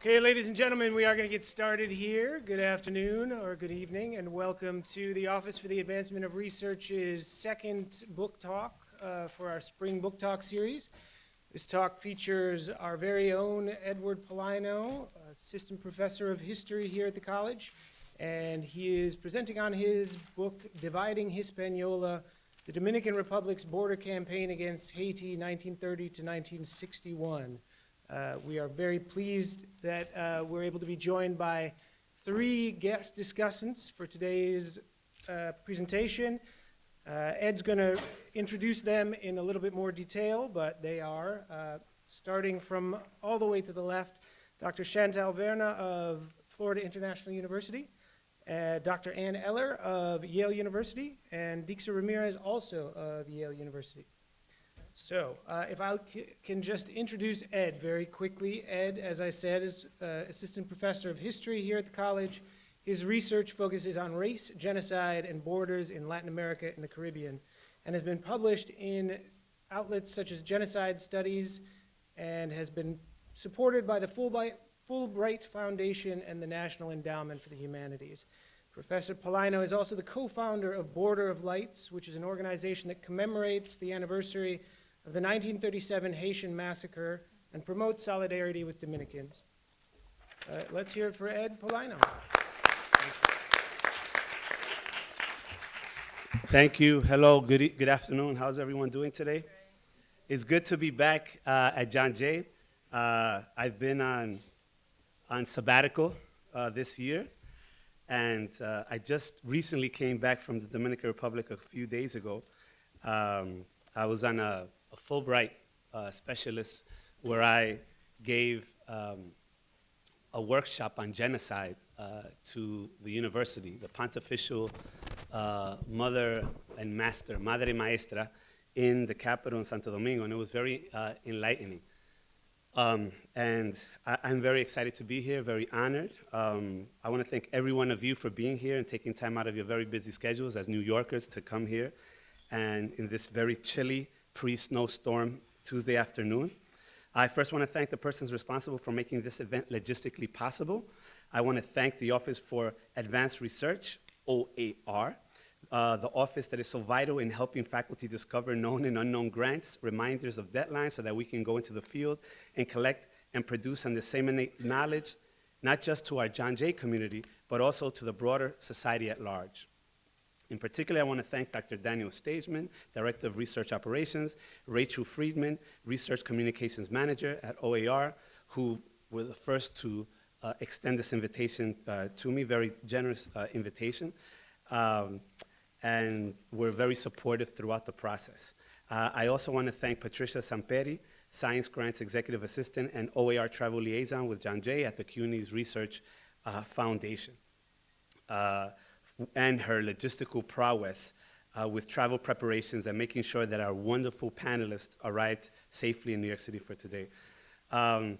Okay, ladies and gentlemen, we are going to get started here. Good afternoon or good evening, and welcome to the Office for the Advancement of Research's second book talk for our Spring Book Talk series. This talk features our very own Edward Paulino, Assistant Professor of History here at the college, and he is presenting on his book, Dividing Hispaniola, the Dominican Republic's Border Campaign Against Haiti, 1930 to 1961. We are very pleased that we're able to be joined by three guest discussants for today's presentation. Ed's going to introduce them in a little bit more detail, but they are, starting from all the way to the left, Dr. Chantalle Verna of Florida International University, Dr. Anne Eller of Yale University, and Dixa Ramirez, also of Yale University. So, if I can just introduce Ed very quickly. Ed, as I said, is Assistant Professor of History here at the college. His research focuses on race, genocide, and borders in Latin America and the Caribbean, and has been published in outlets such as Genocide Studies, and has been supported by the Fulbright Foundation and the National Endowment for the Humanities. Professor Paulino is also the co-founder of Border of Lights, which is an organization that commemorates the anniversary of the 1937 Haitian massacre and promotes solidarity with Dominicans. Let's hear it for Ed Paulino. Thank you. Hello, good afternoon. How's everyone doing today? It's good to be back at John Jay. I've been on sabbatical this year, and I just recently came back from the Dominican Republic a few days ago. I was on a Fulbright specialist where I gave a workshop on genocide to the university, the Pontifical Mother and Master, Madre Maestra, in the capital in Santo Domingo, and it was very enlightening. And I'm very excited to be here, very honored. I want to thank every one of you for being here and taking time out of your very busy schedules as New Yorkers to come here, and in this very chilly pre-snowstorm Tuesday afternoon. I first want to thank the persons responsible for making this event logistically possible. I want to thank the Office for Advanced Research, OAR, the office that is so vital in helping faculty discover known and unknown grants, reminders of deadlines so that we can go into the field and collect and produce and disseminate knowledge, not just to our John Jay community, but also to the broader society at large. In particular, I want to thank Dr. Daniel Stageman, Director of Research Operations, Rachel Friedman, Research Communications Manager at OAR, who were the first to extend this invitation to me, very generous invitation. And were very supportive throughout the process. I also want to thank Patricia Samperi, Science Grants Executive Assistant and OAR Travel Liaison with John Jay at the CUNY's Research Foundation, and her logistical prowess with travel preparations and making sure that our wonderful panelists arrived safely in New York City for today. It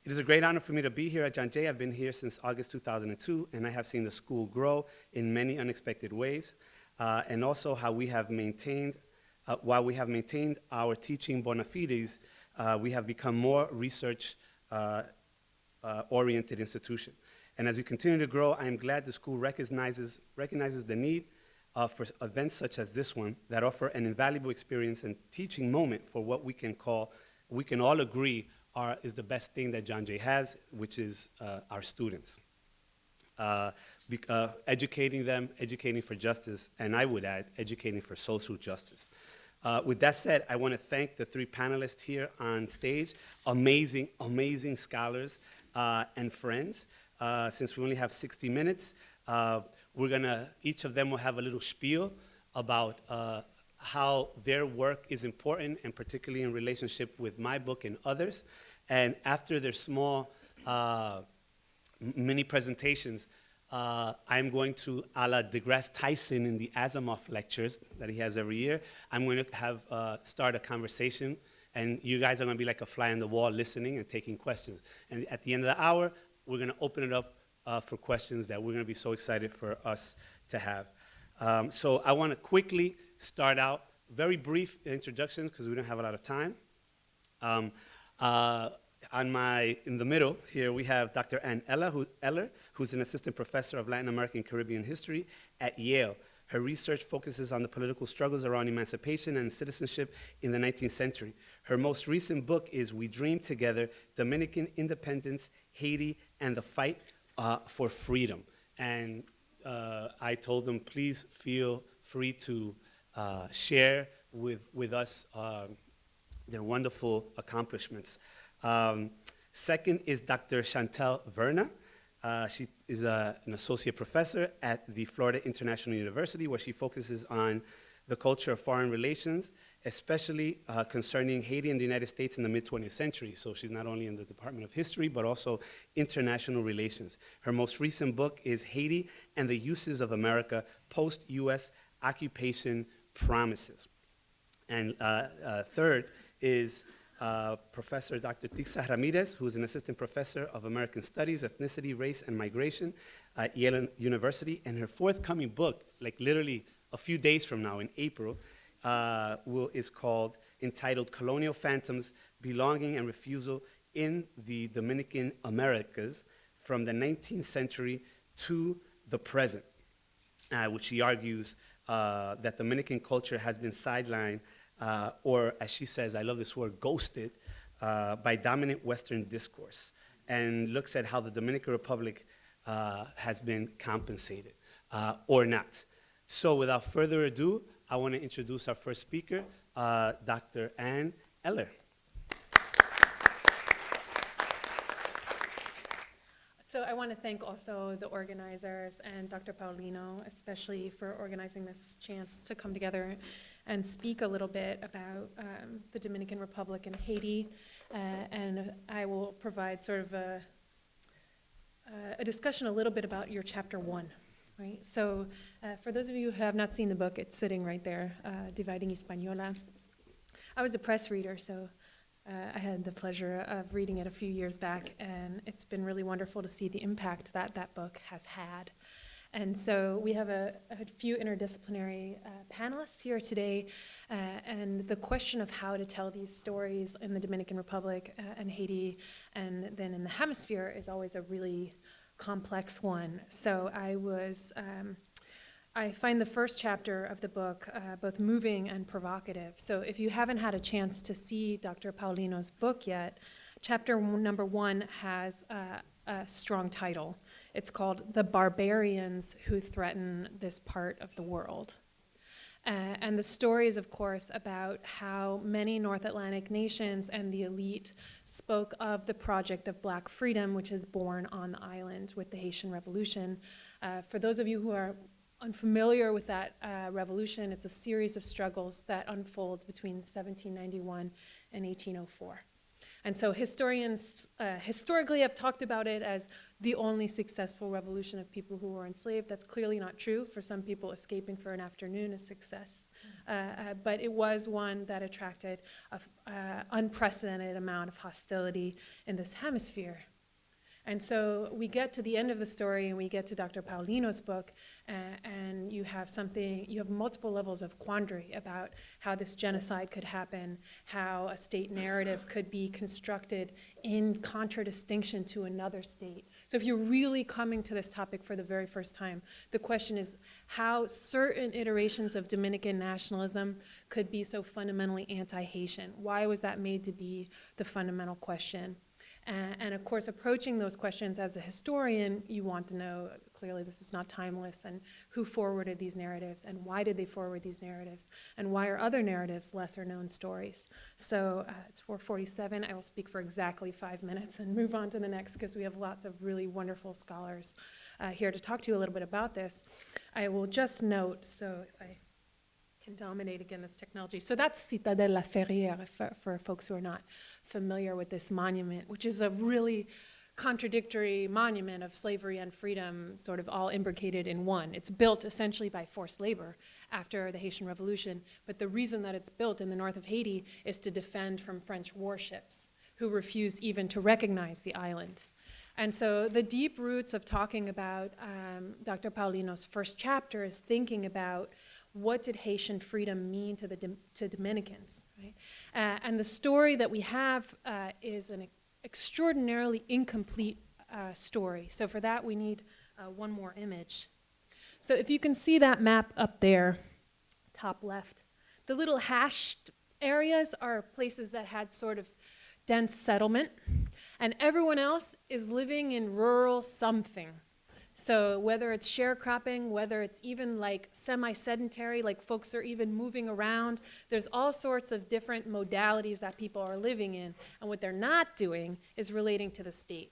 is a great honor for me to be here at John Jay. I've been here since August 2002, and I have seen the school grow in many unexpected ways. And also how we have maintained, while we have maintained our teaching bona fides, we have become more research-oriented institution. And as we continue to grow, I am glad the school recognizes the need for events such as this one that offer an invaluable experience and teaching moment for what we can all agree is the best thing that John Jay has, which is our students. Educating them, educating for justice, and I would add, educating for social justice. With that said, I want to thank the three panelists here on stage, amazing, amazing scholars and friends. Since we only have 60 minutes, each of them will have a little spiel about how their work is important, and particularly in relationship with my book and others. And after their small mini presentations, I'm going to, a la DeGrasse Tyson in the Asimov lectures that he has every year, I'm going to start a conversation, and you guys are going to be like a fly on the wall listening and taking questions. And at the end of the hour, we're going to open it up for questions that we're going to be so excited for us to have. So I want to quickly start out, very brief introduction because we don't have a lot of time. In the middle here, we have Dr. Anne Eller, who's an assistant professor of Latin American Caribbean history at Yale. Her research focuses on the political struggles around emancipation and citizenship in the 19th century. Her most recent book is We Dream Together, Dominican Independence, Haiti, and the Fight for Freedom. And I told them, please feel free to share with us their wonderful accomplishments. Second is Dr. Chantalle Verna. She is an associate professor at the Florida International University, where she focuses on the culture of foreign relations, especially concerning Haiti and the United States in the mid-20th century. So she's not only in the Department of History, but also international relations. Her most recent book is Haiti and the Uses of America, Post-U.S. Occupation Promises. And third is Professor Dr. Dixa Ramirez, who's an assistant professor of American Studies, Ethnicity, Race, and Migration at Yale University. And her forthcoming book, like literally a few days from now in April, is called entitled Colonial Phantoms, Belonging and Refusal in the Dominican Americas from the 19th century to the present, which she argues that Dominican culture has been sidelined or, as she says, I love this word, ghosted, by dominant Western discourse, and looks at how the Dominican Republic has been compensated or not. So without further ado, I want to introduce our first speaker, Dr. Anne Eller. So I want to thank also the organizers and Dr. Paulino, especially for organizing this chance to come together and speak a little bit about the Dominican Republic and Haiti. And I will provide sort of a discussion a little bit about your chapter 1. Right? So for those of you who have not seen the book, it's sitting right there, Dividing Hispaniola. I was a press reader, so I had the pleasure of reading it a few years back, and it's been really wonderful to see the impact that that book has had. And so we have a few interdisciplinary panelists here today, and the question of how to tell these stories in the Dominican Republic and Haiti, and then in the Hemisphere, is always a really complex one. So I find the first chapter of the book both moving and provocative. So if you haven't had a chance to see Dr. Paulino's book yet, chapter number 1 has a strong title. It's called The Barbarians Who Threaten This Part of the World. And the story is, of course, about how many North Atlantic nations and the elite spoke of the project of Black freedom, which is born on the island with the Haitian Revolution. For those of you who are unfamiliar with that revolution, it's a series of struggles that unfolds between 1791 and 1804. And so historians historically have talked about it as the only successful revolution of people who were enslaved. That's clearly not true. For some people, escaping for an afternoon is success. But it was one that attracted an unprecedented amount of hostility in this hemisphere. And so we get to the end of the story, and we get to Dr. Paulino's book, and you have multiple levels of quandary about how this genocide could happen, how a state narrative could be constructed in contradistinction to another state. So if you're really coming to this topic for the very first time, the question is how certain iterations of Dominican nationalism could be so fundamentally anti-Haitian. Why was that made to be the fundamental question? And of course, approaching those questions as a historian, you want to know, clearly this is not timeless, and who forwarded these narratives, and why did they forward these narratives, and why are other narratives lesser known stories? So it's 4:47. I will speak for exactly 5 minutes and move on to the next, because we have lots of really wonderful scholars here to talk to you a little bit about this. I will just note, so if I can dominate again this technology. So that's Citadelle La Ferrière for folks who are not familiar with this monument, which is a really contradictory monument of slavery and freedom, sort of all imbricated in one. It's built essentially by forced labor after the Haitian Revolution, but the reason that it's built in the north of Haiti is to defend from French warships who refuse even to recognize the island. And so the deep roots of talking about Dr. Paulino's first chapter is thinking about what did Haitian freedom mean to Dominicans, right? And the story that we have is an extraordinarily incomplete story. So for that, we need one more image. So if you can see that map up there, top left, the little hashed areas are places that had sort of dense settlement, and everyone else is living in rural something. So whether it's sharecropping, whether it's even like semi-sedentary, like folks are even moving around, there's all sorts of different modalities that people are living in, and what they're not doing is relating to the state.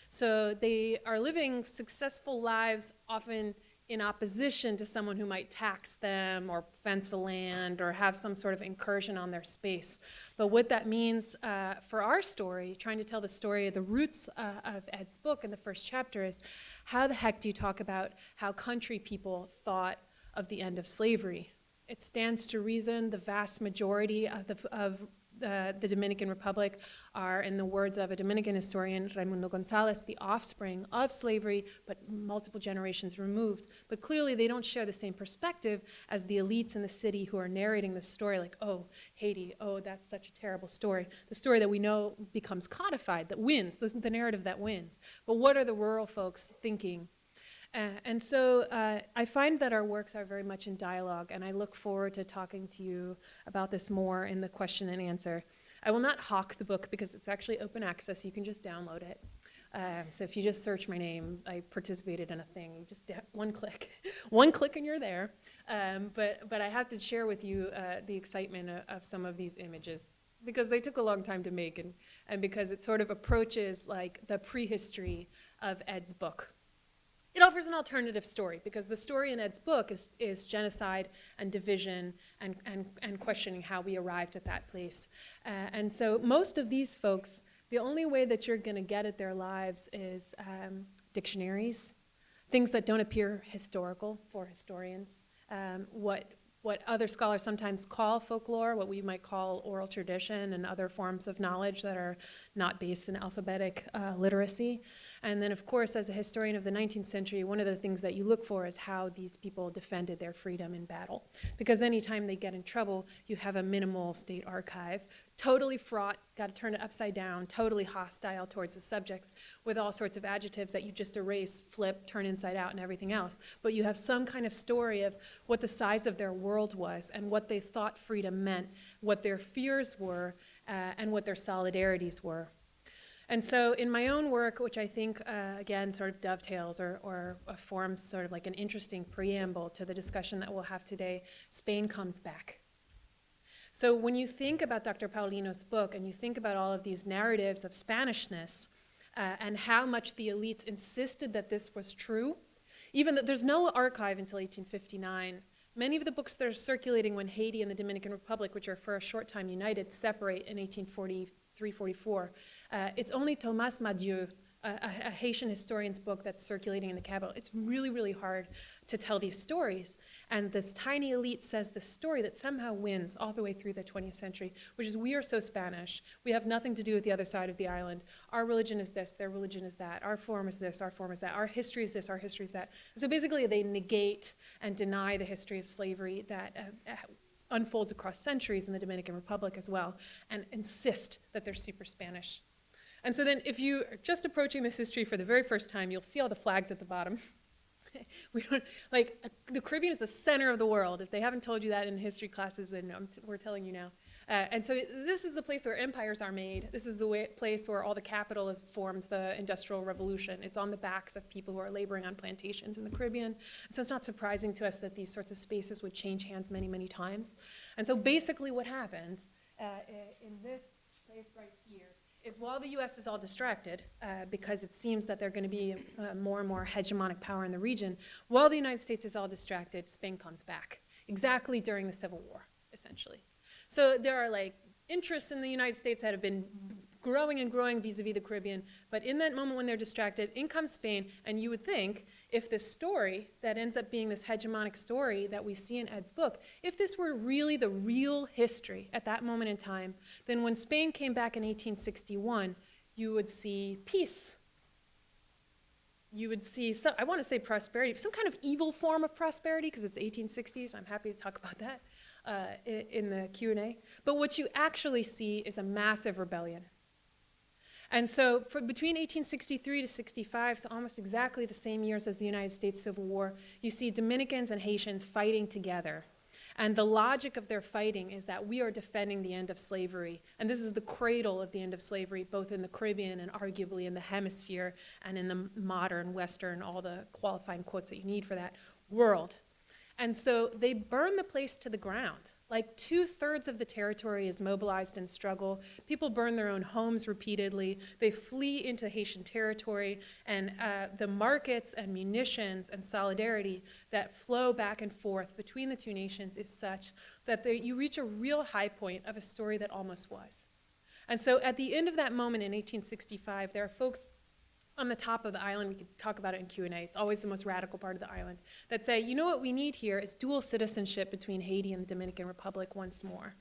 So they are living successful lives, often in opposition to someone who might tax them or fence the land or have some sort of incursion on their space. But what that means for our story, trying to tell the story of the roots of Ed's book in the first chapter, is how the heck do you talk about how country people thought of the end of slavery? It stands to reason the vast majority of the Dominican Republic are, in the words of a Dominican historian, Raimundo Gonzalez, the offspring of slavery, but multiple generations removed. But clearly they don't share the same perspective as the elites in the city who are narrating the story like, oh, Haiti, oh, that's such a terrible story. The story that we know becomes codified, that wins, the narrative that wins. But what are the rural folks thinking? And so I find that our works are very much in dialogue, and I look forward to talking to you about this more in the question and answer. I will not hawk the book because it's actually open access. You can just download it. So if you just search my name, I participated in a thing. You just one click, one click, and you're there. But I have to share with you the excitement of some of these images because they took a long time to make, and because it sort of approaches like the prehistory of Ed's book. It offers an alternative story because the story in Ed's book is genocide and division and questioning how we arrived at that place. And so most of these folks, the only way that you're going to get at their lives is dictionaries, things that don't appear historical for historians, what other scholars sometimes call folklore, what we might call oral tradition and other forms of knowledge that are not based in alphabetic literacy. And then, of course, as a historian of the 19th century, one of the things that you look for is how these people defended their freedom in battle. Because anytime they get in trouble, you have a minimal state archive, totally fraught, got to turn it upside down, totally hostile towards the subjects with all sorts of adjectives that you just erase, flip, turn inside out, and everything else. But you have some kind of story of what the size of their world was and what they thought freedom meant, what their fears were, and what their solidarities were. And so in my own work, which I think, again, sort of dovetails or forms sort of like an interesting preamble to the discussion that we'll have today, Spain comes back. So when you think about Dr. Paulino's book and you think about all of these narratives of Spanishness and how much the elites insisted that this was true, even though there's no archive until 1859, many of the books that are circulating when Haiti and the Dominican Republic, which are for a short time united, separate in 1843-44, it's only Thomas Madieu, a Haitian historian's book that's circulating in the capital. It's really, really hard to tell these stories. And this tiny elite says the story that somehow wins all the way through the 20th century, which is we are so Spanish. We have nothing to do with the other side of the island. Our religion is this, their religion is that. Our form is this, our form is that. Our history is this, our history is that. And so basically they negate and deny the history of slavery that unfolds across centuries in the Dominican Republic as well, and insist that they're super Spanish. And so then if you are just approaching this history for the very first time, you'll see all the flags at the bottom. The Caribbean is the center of the world. If they haven't told you that in history classes, then we're telling you now. And so this is the place where empires are made. This is the place where all the capital forms the Industrial Revolution. It's on the backs of people who are laboring on plantations in the Caribbean. So it's not surprising to us that these sorts of spaces would change hands many, many times. And so basically what happens in this place right here is while the U.S. is all distracted, because it seems that they're going to be more and more hegemonic power in the region, while the United States is all distracted, Spain comes back, exactly during the Civil War, essentially. So there are like interests in the United States that have been growing and growing vis-a-vis the Caribbean, but in that moment when they're distracted, in comes Spain, and you would think if this story that ends up being this hegemonic story that we see in Ed's book, if this were really the real history at that moment in time, then when Spain came back in 1861, you would see peace. You would see, I want to say prosperity, some kind of evil form of prosperity, because it's 1860s. I'm happy to talk about that in the Q&A. But what you actually see is a massive rebellion. And so between 1863 to 65, so almost exactly the same years as the United States Civil War, you see Dominicans and Haitians fighting together. And the logic of their fighting is that we are defending the end of slavery. And this is the cradle of the end of slavery, both in the Caribbean and arguably in the Hemisphere and in the modern Western, all the qualifying quotes that you need for that, world. And so they burn the place to the ground. Like 2/3 of the territory is mobilized in struggle. People burn their own homes repeatedly. They flee into Haitian territory. And the markets and munitions and solidarity that flow back and forth between the two nations is such that you reach a real high point of a story that almost was. And so at the end of that moment in 1865, there are folks on the top of the island, we could talk about it in Q&A, it's always the most radical part of the island, that say, you know what we need here is dual citizenship between Haiti and the Dominican Republic once more.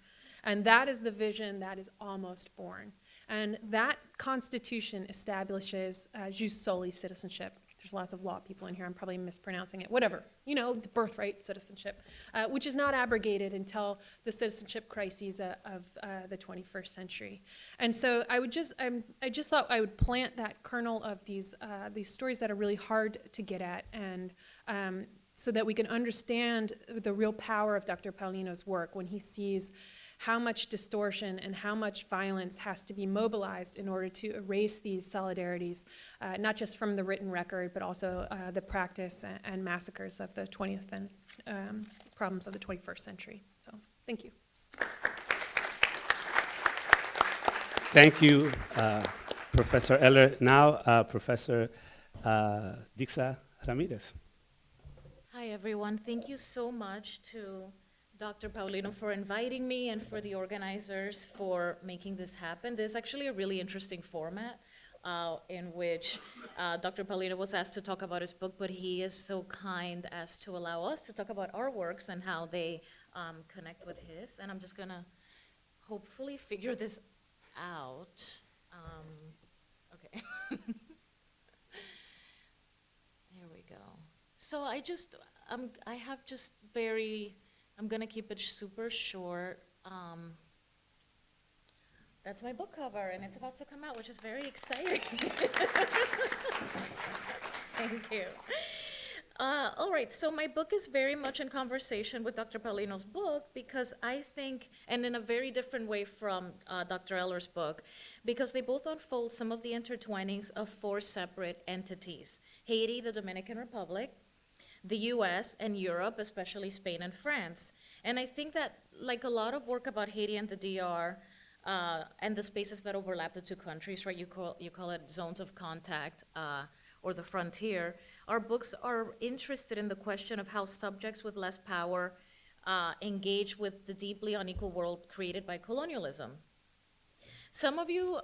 And that is the vision that is almost born. And that constitution establishes jus soli citizenship. There's lots of law people in here, I'm probably mispronouncing it, whatever. You know, the birthright citizenship, which is not abrogated until the citizenship crises of the 21st century. And so I just thought I would plant that kernel of these stories that are really hard to get at, and so that we can understand the real power of Dr. Paulino's work when he sees how much distortion and how much violence has to be mobilized in order to erase these solidarities, not just from the written record, but also the practice and massacres of the 20th and problems of the 21st century. So, thank you. Thank you, Professor Eller. Now, Professor Dixa Ramirez. Hi, everyone. Thank you so much to Dr. Paulino for inviting me and for the organizers for making this happen. There's actually a really interesting format in which Dr. Paulino was asked to talk about his book, but he is so kind as to allow us to talk about our works and how they connect with his. And I'm just going to hopefully figure this out. Okay. There we go. So I'm gonna keep it super short. That's my book cover, and it's about to come out, which is very exciting. Thank you. All right, so my book is very much in conversation with Dr. Paulino's book because I think, and in a very different way from Dr. Eller's book, because they both unfold some of the intertwinings of 4 separate entities: Haiti, the Dominican Republic, the US, and Europe, especially Spain and France. And I think that, like a lot of work about Haiti and the DR, and the spaces that overlap the two countries, right, you call it zones of contact, or the frontier, our books are interested in the question of how subjects with less power engage with the deeply unequal world created by colonialism. Some of you,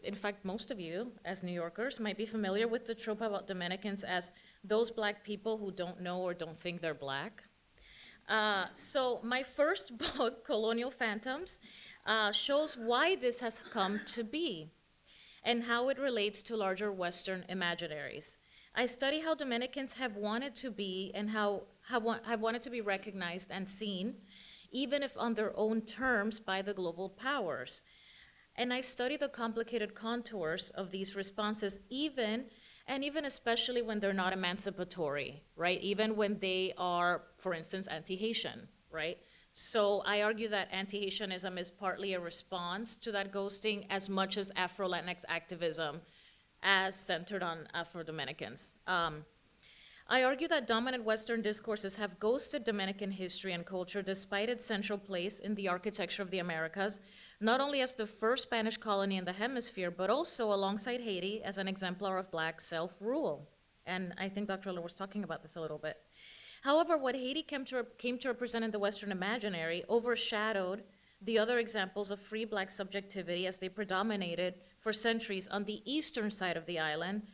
in fact, most of you, as New Yorkers, might be familiar with the trope about Dominicans as those black people who don't know or don't think they're black. So my first book, Colonial Phantoms, shows why this has come to be and how it relates to larger Western imaginaries. I study how Dominicans have wanted to be and have wanted to be recognized and seen, even if on their own terms, by the global powers. And I study the complicated contours of these responses, even especially when they're not emancipatory, right? Even when they are, for instance, anti-Haitian, right? So I argue that anti-Haitianism is partly a response to that ghosting as much as Afro-Latinx activism as centered on Afro-Dominicans. I argue that dominant Western discourses have ghosted Dominican history and culture despite its central place in the architecture of the Americas, not only as the first Spanish colony in the Hemisphere, but also alongside Haiti as an exemplar of black self-rule. And I think Dr. Eller was talking about this a little bit. However, what Haiti came to represent in the Western imaginary overshadowed the other examples of free black subjectivity as they predominated for centuries on the eastern side of the island,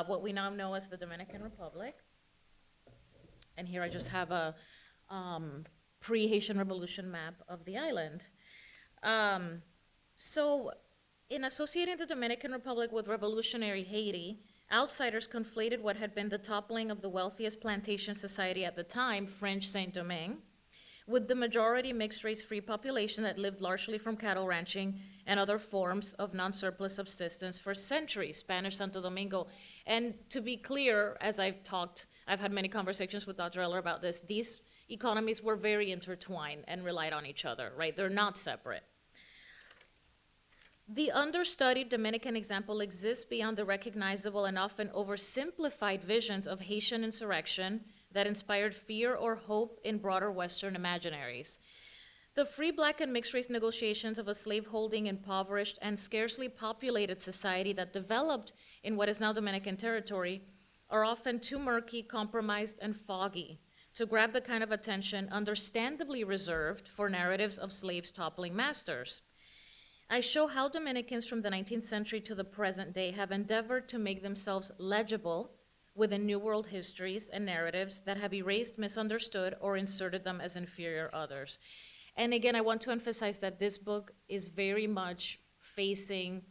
what we now know as the Dominican Republic. And here I just have a pre-Haitian Revolution map of the island. So in associating the Dominican Republic with revolutionary Haiti, outsiders conflated what had been the toppling of the wealthiest plantation society at the time, French Saint-Domingue, with the majority mixed-race free population that lived largely from cattle ranching and other forms of non-surplus subsistence for centuries, Spanish Santo Domingo. And to be clear, as I've had many conversations with Dr. Eller about this, these economies were very intertwined and relied on each other, right? They're not separate. The understudied Dominican example exists beyond the recognizable and often oversimplified visions of Haitian insurrection that inspired fear or hope in broader Western imaginaries. The free black and mixed race negotiations of a slaveholding, impoverished, and scarcely populated society that developed in what is now Dominican territory are often too murky, compromised, and foggy to grab the kind of attention understandably reserved for narratives of slaves toppling masters. I show how Dominicans from the 19th century to the present day have endeavored to make themselves legible within New World histories and narratives that have erased, misunderstood, or inserted them as inferior others. And again, I want to emphasize that this book is very much facing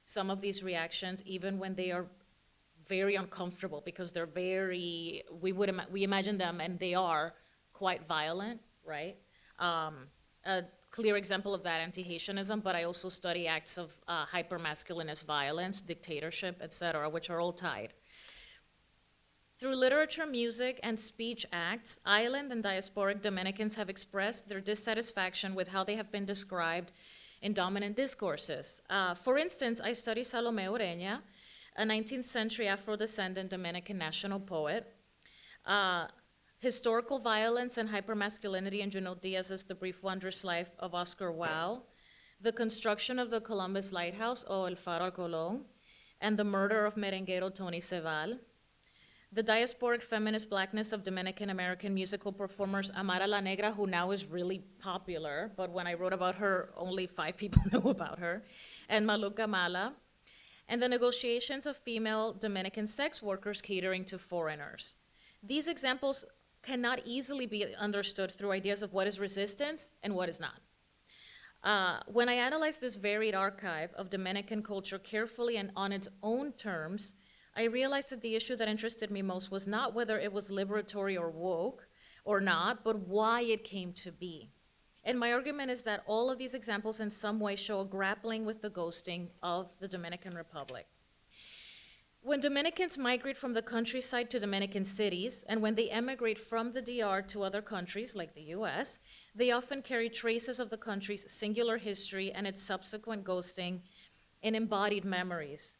some of these reactions, even when they are very uncomfortable, because they're very, we imagine them, and they are quite violent, right? A clear example of that, anti-Haitianism, but I also study acts of hyper-masculinist violence, dictatorship, etc., which are all tied. Through literature, music, and speech acts, island and diasporic Dominicans have expressed their dissatisfaction with how they have been described in dominant discourses. For instance, I study Salome Oreña, a 19th century Afro-descendant Dominican national poet. Historical violence and hypermasculinity in Junot Diaz's The Brief Wondrous Life of Oscar Wilde, the construction of the Columbus Lighthouse, o El Faro Colón, and the murder of merenguero Tony Ceval, the diasporic feminist blackness of Dominican American musical performers Amara La Negra, who now is really popular, but when I wrote about her, only 5 people knew about her, and Maluka Mala, and the negotiations of female Dominican sex workers catering to foreigners. These examples cannot easily be understood through ideas of what is resistance and what is not. When I analyze this varied archive of Dominican culture carefully and on its own terms, I realized that the issue that interested me most was not whether it was liberatory or woke or not, but why it came to be. And my argument is that all of these examples in some way show a grappling with the ghosting of the Dominican Republic. When Dominicans migrate from the countryside to Dominican cities, and when they emigrate from the DR to other countries like the US, they often carry traces of the country's singular history and its subsequent ghosting in embodied memories.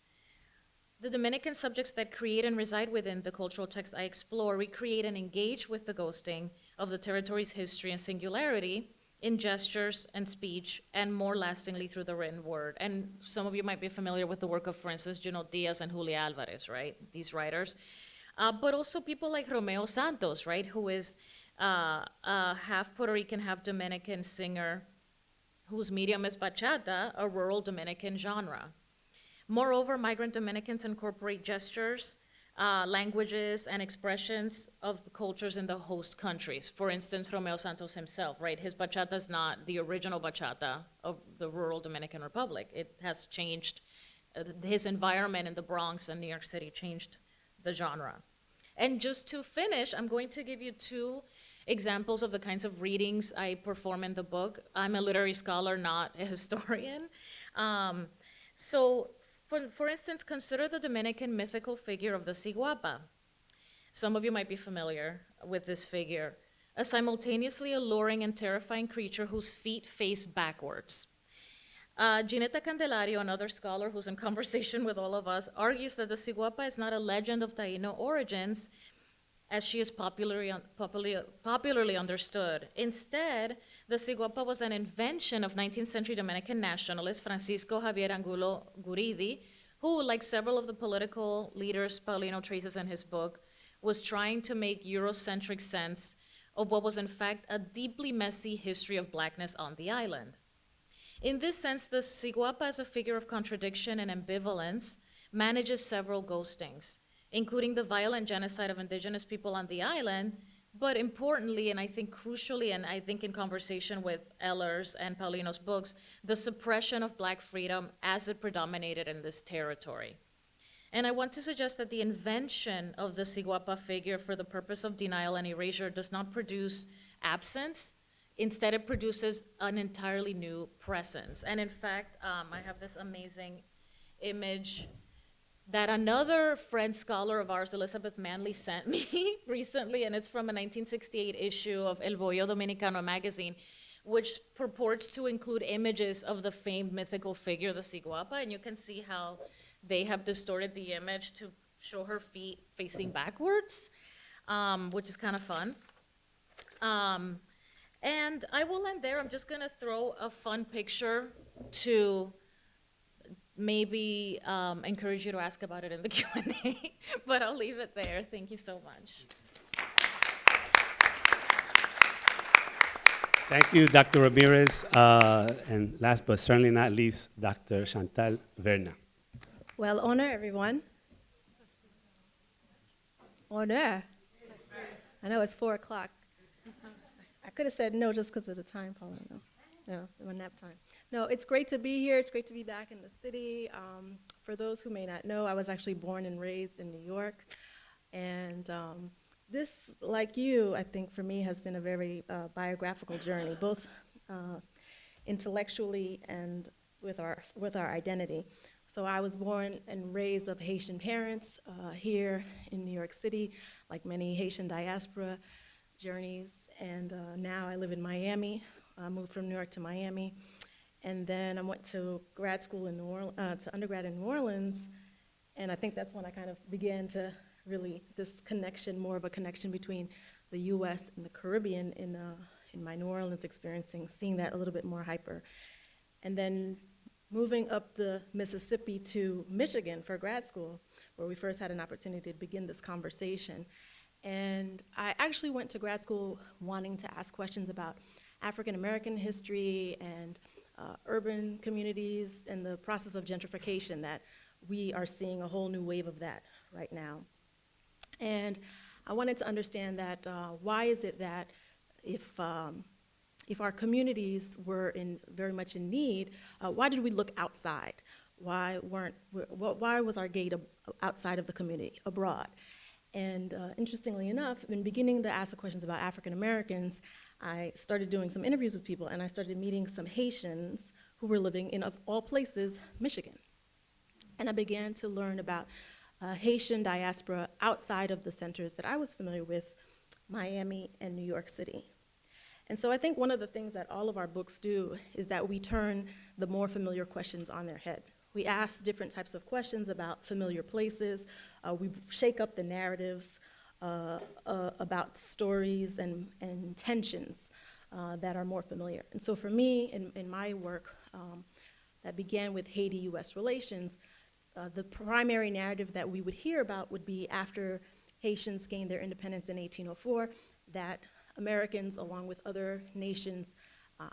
The Dominican subjects that create and reside within the cultural text I explore recreate and engage with the ghosting of the territory's history and singularity in gestures and speech, and more lastingly through the written word. And some of you might be familiar with the work of, for instance, Junot Diaz and Julia Alvarez, right? These writers. But also people like Romeo Santos, right? Who is a half Puerto Rican, half Dominican singer whose medium is bachata, a rural Dominican genre. Moreover, migrant Dominicans incorporate gestures, languages, and expressions of the cultures in the host countries. For instance, Romeo Santos himself, right? His bachata is not the original bachata of the rural Dominican Republic. It has changed, his environment in the Bronx and New York City changed the genre. And just to finish, I'm going to give you 2 examples of the kinds of readings I perform in the book. I'm a literary scholar, not a historian. For instance, consider the Dominican mythical figure of the Sea Guapa. Some of you might be familiar with this figure, a simultaneously alluring and terrifying creature whose feet face backwards. Ginetta Candelario, another scholar who's in conversation with all of us, argues that the Sea Guapa is not a legend of Taino origins, as she is popularly understood. Instead, the Sea Guapa was an invention of 19th century Dominican nationalist Francisco Javier Angulo Guridi, who, like several of the political leaders Paulino traces in his book, was trying to make Eurocentric sense of what was in fact a deeply messy history of blackness on the island. In this sense, the Sea Guapa, as a figure of contradiction and ambivalence, manages several ghostings, including the violent genocide of indigenous people on the island, but importantly, and I think crucially, and I think in conversation with Eller's and Paulino's books, the suppression of Black freedom as it predominated in this territory. And I want to suggest that the invention of the Sea Guapa figure for the purpose of denial and erasure does not produce absence, Instead, it produces an entirely new presence. And in fact, I have this amazing image that another French scholar of ours, Elizabeth Manley, sent me recently, and it's from a 1968 issue of El Bollo Dominicano magazine, which purports to include images of the famed mythical figure, the Sea Guapa, and you can see how they have distorted the image to show her feet facing backwards, which is kind of fun. And I will end there. I'm just gonna throw a fun picture to maybe encourage you to ask about it in the Q&A, but I'll leave it there. Thank you so much. Thank you, Dr. Ramirez. And last but certainly not least, Dr. Chantalle Verna. Well, honor, everyone. Honor. I know it's 4 o'clock. I could have said no just because of the time, Paulino. No, my nap time. No, it's great to be here. It's great to be back in the city. For those who may not know, I was actually born and raised in New York. And this, like you, I think for me has been a very biographical journey, both intellectually and with our identity. So I was born and raised of Haitian parents here in New York City, like many Haitian diaspora journeys. And now I live in Miami. I moved from New York to Miami. And then I went to grad school in New Orleans, to undergrad in New Orleans. And I think that's when I kind of began to really, this connection, more of a connection between the US and the Caribbean in my New Orleans experience, seeing that a little bit more hyper. And then moving up the Mississippi to Michigan for grad school, where we first had an opportunity to begin this conversation. And I actually went to grad school wanting to ask questions about African American history and urban communities and the process of gentrification that we are seeing a whole new wave of that right now. And I wanted to understand that why is it that if our communities were very much in need, why did we look outside? Why was our gate outside of the community, abroad? And interestingly enough, in beginning to ask the questions about African Americans, I started doing some interviews with people, and I started meeting some Haitians who were living in, of all places, Michigan. And I began to learn about Haitian diaspora outside of the centers that I was familiar with, Miami and New York City. And so I think one of the things that all of our books do is that we turn the more familiar questions on their head. We ask different types of questions about familiar places. We shake up the narratives about stories and tensions that are more familiar. And so for me, in my work that began with Haiti-US relations, the primary narrative that we would hear about would be after Haitians gained their independence in 1804, that Americans, along with other nations,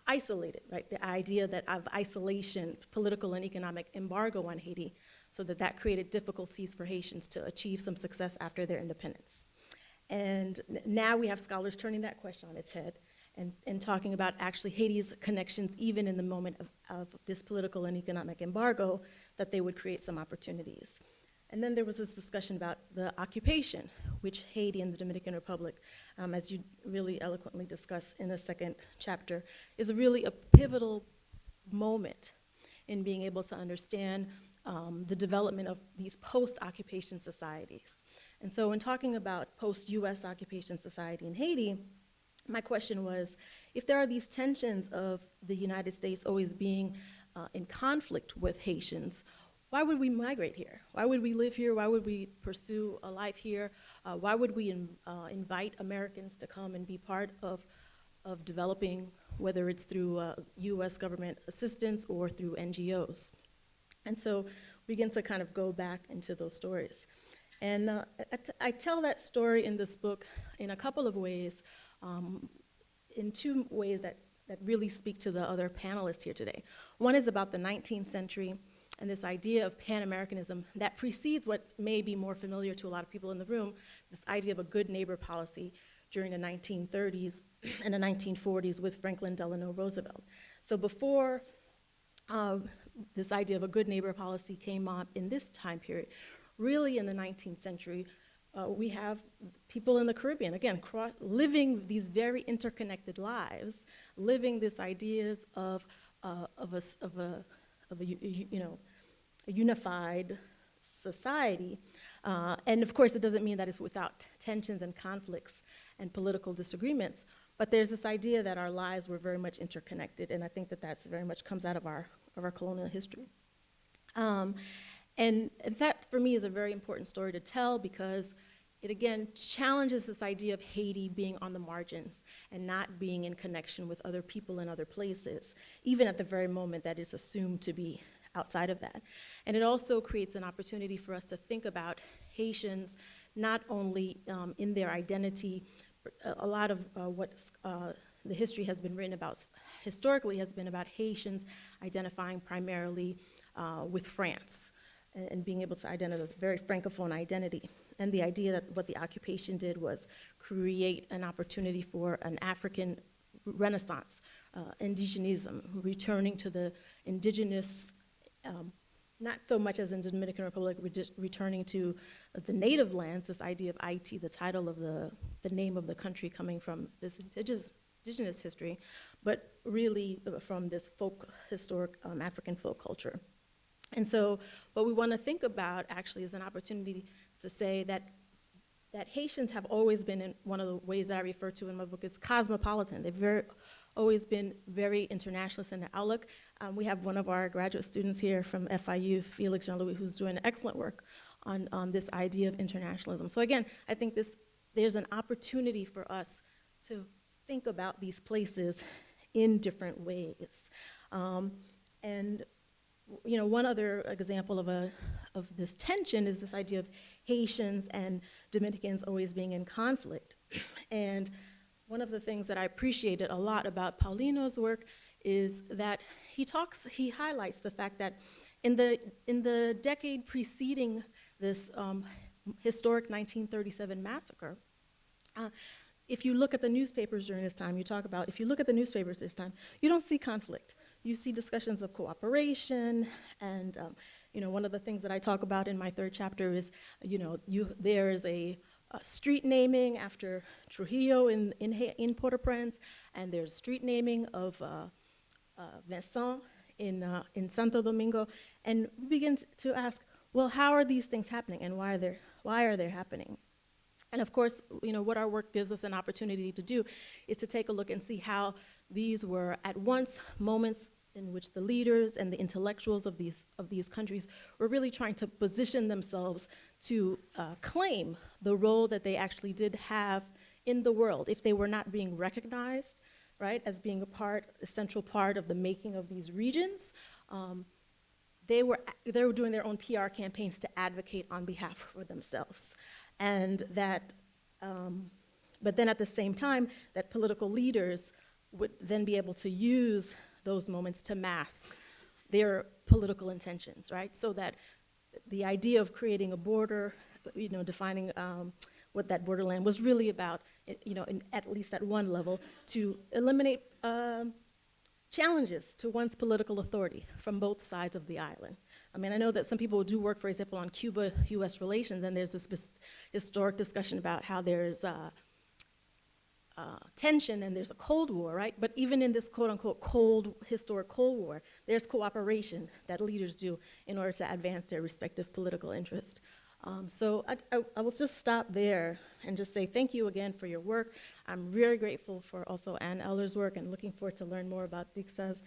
isolated, right? The idea that of isolation, political and economic embargo on Haiti, so that created difficulties for Haitians to achieve some success after their independence. And now we have scholars turning that question on its head and talking about actually Haiti's connections, even in the moment of this political and economic embargo, that they would create some opportunities. And then there was this discussion about the occupation, which Haiti and the Dominican Republic, as you really eloquently discuss in the second chapter, is really a pivotal moment in being able to understand the development of these post-occupation societies. And so in talking about post-US occupation society in Haiti, my question was, if there are these tensions of the United States always being in conflict with Haitians, why would we migrate here? Why would we live here? Why would we pursue a life here? Why would we invite Americans to come and be part of developing, whether it's through US government assistance or through NGOs? And so we begin to kind of go back into those stories. And I tell that story in this book in a couple of ways, in two ways that really speak to the other panelists here today. One is about the 19th century and this idea of Pan-Americanism that precedes what may be more familiar to a lot of people in the room, this idea of a good neighbor policy during the 1930s and the 1940s with Franklin Delano Roosevelt. So before this idea of a good neighbor policy came up in this time period, really in the 19th century, we have people in the Caribbean, again, living these very interconnected lives living these ideas of a unified society. And of course, it doesn't mean that it's without tensions and conflicts and political disagreements, but there's this idea that our lives were very much interconnected, and I think that that's very much comes out of our colonial history. And that, for me, is a very important story to tell because it, again, challenges this idea of Haiti being on the margins and not being in connection with other people in other places, even at the very moment that is assumed to be outside of that. And it also creates an opportunity for us to think about Haitians not only in their identity. A lot of what the history has been written about historically has been about Haitians identifying primarily with France and being able to identify this very Francophone identity. And the idea that what the occupation did was create an opportunity for an African renaissance, indigenism, returning to the indigenous, not so much as in the Dominican Republic, returning to the native lands, this idea of Haiti, the title of the name of the country coming from this indigenous history, but really from this historic African folk culture. And so what we want to think about actually is an opportunity to say that Haitians have always been, in one of the ways that I refer to in my book, is cosmopolitan. They've always been very internationalist in their outlook. We have one of our graduate students here from FIU, Felix Jean-Louis, who's doing excellent work on this idea of internationalism. So again, I think there's an opportunity for us to think about these places in different ways. And one other example of this tension is this idea of Haitians and Dominicans always being in conflict. And one of the things that I appreciated a lot about Paulino's work is that he highlights the fact that in the decade preceding this historic 1937 massacre, if you look at the newspapers during this time, if you look at the newspapers this time, you don't see conflict. You see discussions of cooperation, and one of the things that I talk about in my third chapter is, there is a street naming after Trujillo in Port-au-Prince, and there's street naming of Vincent in Santo Domingo, and we begin to ask, well, how are these things happening, and why are they happening? And of course, what our work gives us an opportunity to do is to take a look and see how these were at once moments in which the leaders and the intellectuals of these countries were really trying to position themselves to claim the role that they actually did have in the world. If they were not being recognized, right, as being a central part of the making of these regions, they were doing their own PR campaigns to advocate on behalf of themselves. And that, but then at the same time, that political leaders would then be able to use those moments to mask their political intentions, right? So that the idea of creating a border, defining what that borderland was really about, at least at one level, to eliminate challenges to one's political authority from both sides of the island. I mean, I know that some people do work, for example, on Cuba-US relations, and there's this historic discussion about how there's tension and there's a Cold War, right? But even in this quote-unquote historic Cold War, there's cooperation that leaders do in order to advance their respective political interest. So I will just stop there and just say thank you again for your work. I'm very grateful for also Anne Eller's work and looking forward to learn more about Dixa's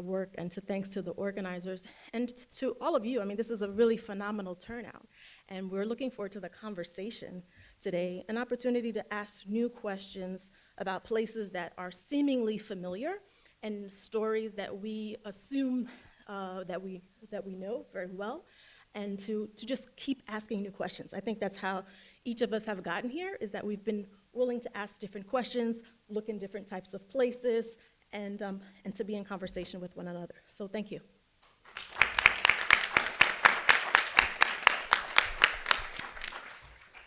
work, and thanks to the organizers and to all of you. I mean, this is a really phenomenal turnout, and we're looking forward to the conversation today, an opportunity to ask new questions about places that are seemingly familiar and stories that we assume that we know very well, and to just keep asking new questions. I think that's how each of us have gotten here, is that we've been willing to ask different questions, look in different types of places, and to be in conversation with one another. So thank you.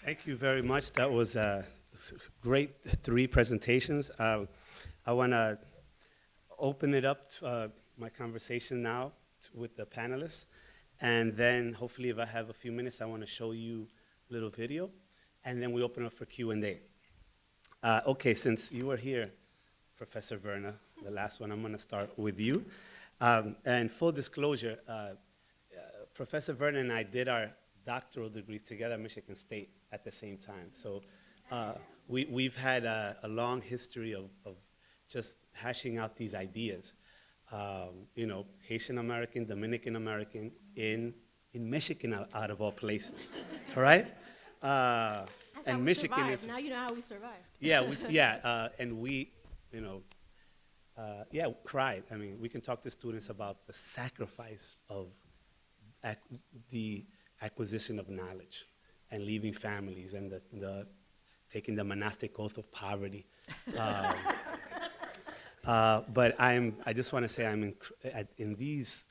Thank you very much. That was great 3 presentations. I want to open it up to my conversation now with the panelists. And then hopefully if I have a few minutes, I want to show you a little video. And then we open up for Q&A. Okay, since you were here Professor Verna, the last one. I'm going to start with you. And full disclosure, Professor Verna and I did our doctoral degrees together at Michigan State at the same time. So we've had a long history of just hashing out these ideas. Haitian American, Dominican American in Michigan, out of all places. All right? That's how And we Michigan survived. is. Now you know how we survived. And we, cried. I mean, we can talk to students about the sacrifice of the acquisition of knowledge and leaving families and the taking the monastic oath of poverty. But I just want to say in these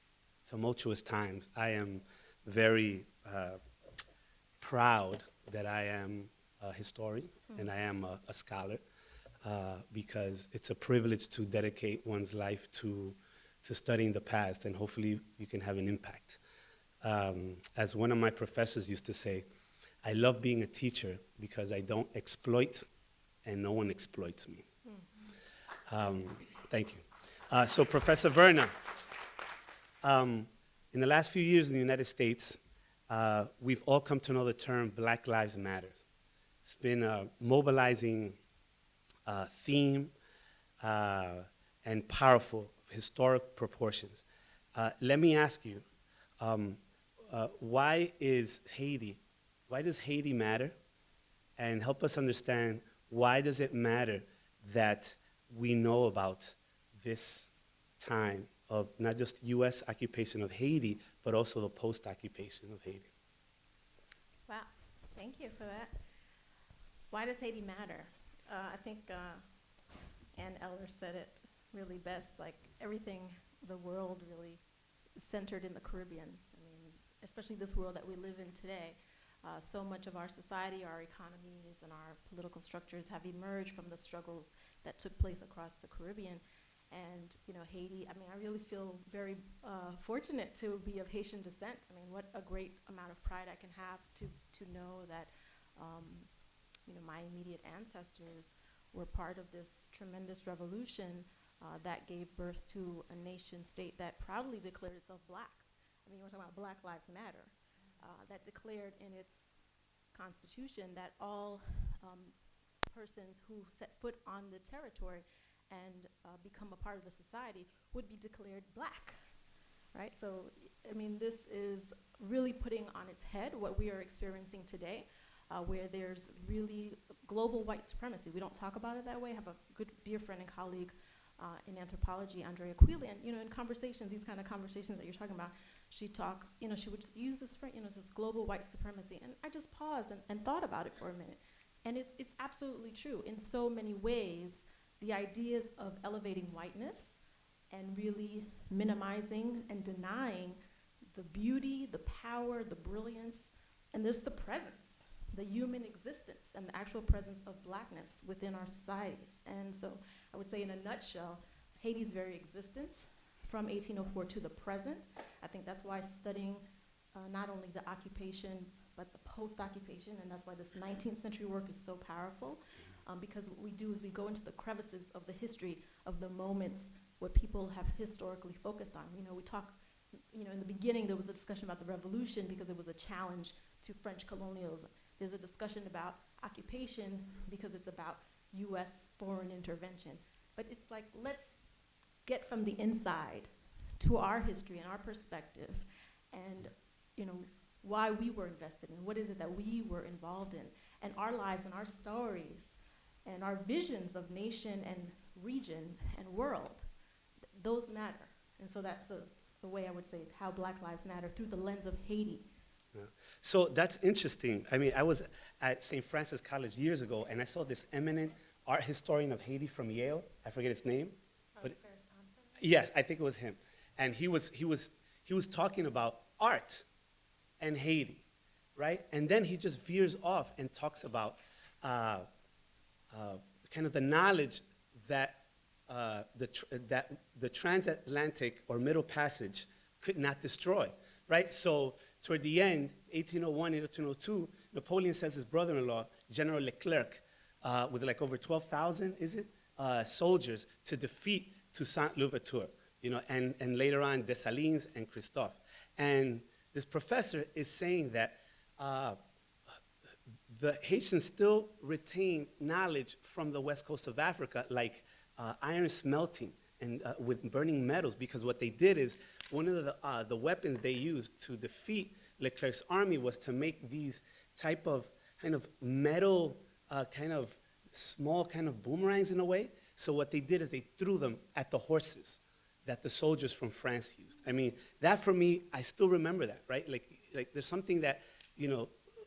tumultuous times, I am very proud that I am a historian and I am a scholar, because it's a privilege to dedicate one's life to studying the past, and hopefully you can have an impact. As one of my professors used to say, I love being a teacher because I don't exploit and no one exploits me. Thank you. So Professor Verna, in the last few years in the United States, we've all come to know the term Black Lives Matter. It's been a mobilizing theme and powerful, historic proportions. Let me ask you, why does Haiti matter? And help us understand, why does it matter that we know about this time of not just U.S. occupation of Haiti, but also the post-occupation of Haiti? Wow, thank you for that. Why does Haiti matter? I think Anne Eller said it really best, like everything, the world really is centered in the Caribbean. I mean, especially this world that we live in today. So much of our society, our economies, and our political structures have emerged from the struggles that took place across the Caribbean. And, Haiti, I mean, I really feel very fortunate to be of Haitian descent. I mean, what a great amount of pride I can have to know that, my immediate ancestors were part of this tremendous revolution that gave birth to a nation state that proudly declared itself black. I mean, we're talking about Black Lives Matter. That declared in its constitution that all persons who set foot on the territory and become a part of the society would be declared black, right? So, I mean, this is really putting on its head what we are experiencing today, where there's really global white supremacy. We don't talk about it that way. I have a good dear friend and colleague in anthropology, Andrea Quilly, and in conversations, these kind of conversations that you're talking about, she talks, she would use this phrase, this global white supremacy, and I just paused and thought about it for a minute, and it's absolutely true. In so many ways, the ideas of elevating whiteness and really minimizing and denying the beauty, the power, the brilliance, and just the presence, the human existence, and the actual presence of blackness within our societies. And so I would say in a nutshell, Haiti's very existence from 1804 to the present, I think that's why studying not only the occupation, but the post-occupation, and that's why this 19th century work is so powerful, because what we do is we go into the crevices of the history of the moments what people have historically focused on. We talk, in the beginning there was a discussion about the revolution because it was a challenge to French colonialism. There's a discussion about occupation because it's about US foreign intervention. But it's like, let's get from the inside to our history and our perspective and, why we were invested in, what is it that we were involved in, and our lives and our stories and our visions of nation and region and world, those matter. And so that's the way I would say how Black Lives Matter through the lens of Haiti. Yeah. So that's interesting. I mean, I was at St. Francis College years ago, and I saw this eminent art historian of Haiti from Yale. I forget his name. But Ferris Thompson? yes, I think it was him. And he was talking about art and Haiti, right? And then he just veers off and talks about kind of the knowledge that the transatlantic or Middle Passage could not destroy, right? So toward the end, 1801, 1802, Napoleon sends his brother-in-law, General Leclerc, with like over 12,000, is it? soldiers to defeat Toussaint Louverture, and later on Dessalines and Christophe. And this professor is saying that the Haitians still retain knowledge from the west coast of Africa, like iron smelting and with burning metals, because what they did is one of the weapons they used to defeat Leclerc's army was to make these type of kind of metal, kind of small kind of boomerangs in a way. So what they did is they threw them at the horses that the soldiers from France used. I mean, that for me, I still remember that, right? Like there's something that,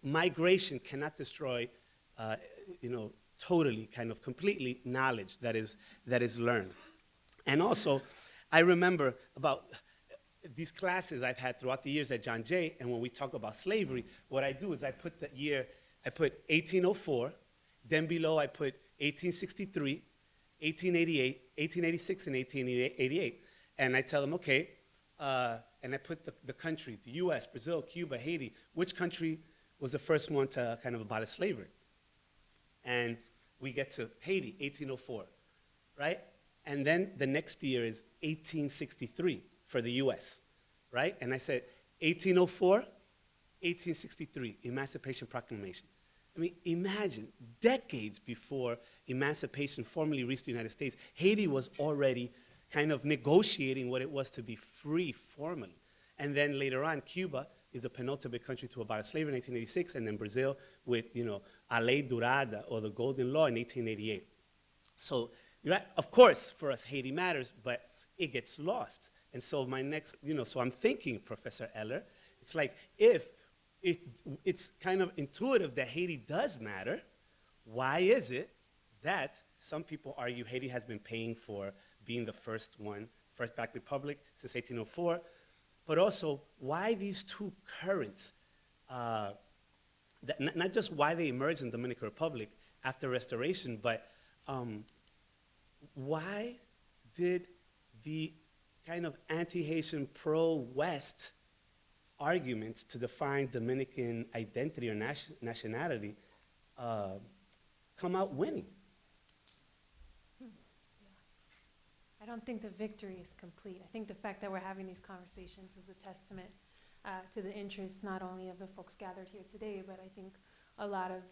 migration cannot destroy, totally, kind of completely knowledge that is learned. And also, I remember about these classes I've had throughout the years at John Jay, and when we talk about slavery, what I do is I put 1804, then below I put 1863, 1888, 1886, and 1888. And I tell them, okay, and I put the countries, the US, Brazil, Cuba, Haiti, which country was the first one to kind of abolish slavery? And we get to Haiti, 1804, right? And then the next year is 1863 for the US, right? And I said, 1804, 1863, Emancipation Proclamation. I mean, imagine, decades before emancipation formally reached the United States, Haiti was already kind of negotiating what it was to be free formally. And then later on, Cuba is the penultimate country to abolish slavery in 1886, and then Brazil with, A Lei Dourada, or the Golden Law in 1888. So, of course, for us, Haiti matters, but it gets lost. And so my next, so I'm thinking, Professor Eller, it's like, if it's kind of intuitive that Haiti does matter, why is it that some people argue Haiti has been paying for being the first Black Republic since 1804, but also why these two currents, not just why they emerged in the Dominican Republic after Restoration, but why did the kind of anti-Haitian pro-West arguments to define Dominican identity or nationality come out winning? I don't think the victory is complete. I think the fact that we're having these conversations is a testament to the interests not only of the folks gathered here today, but I think a lot of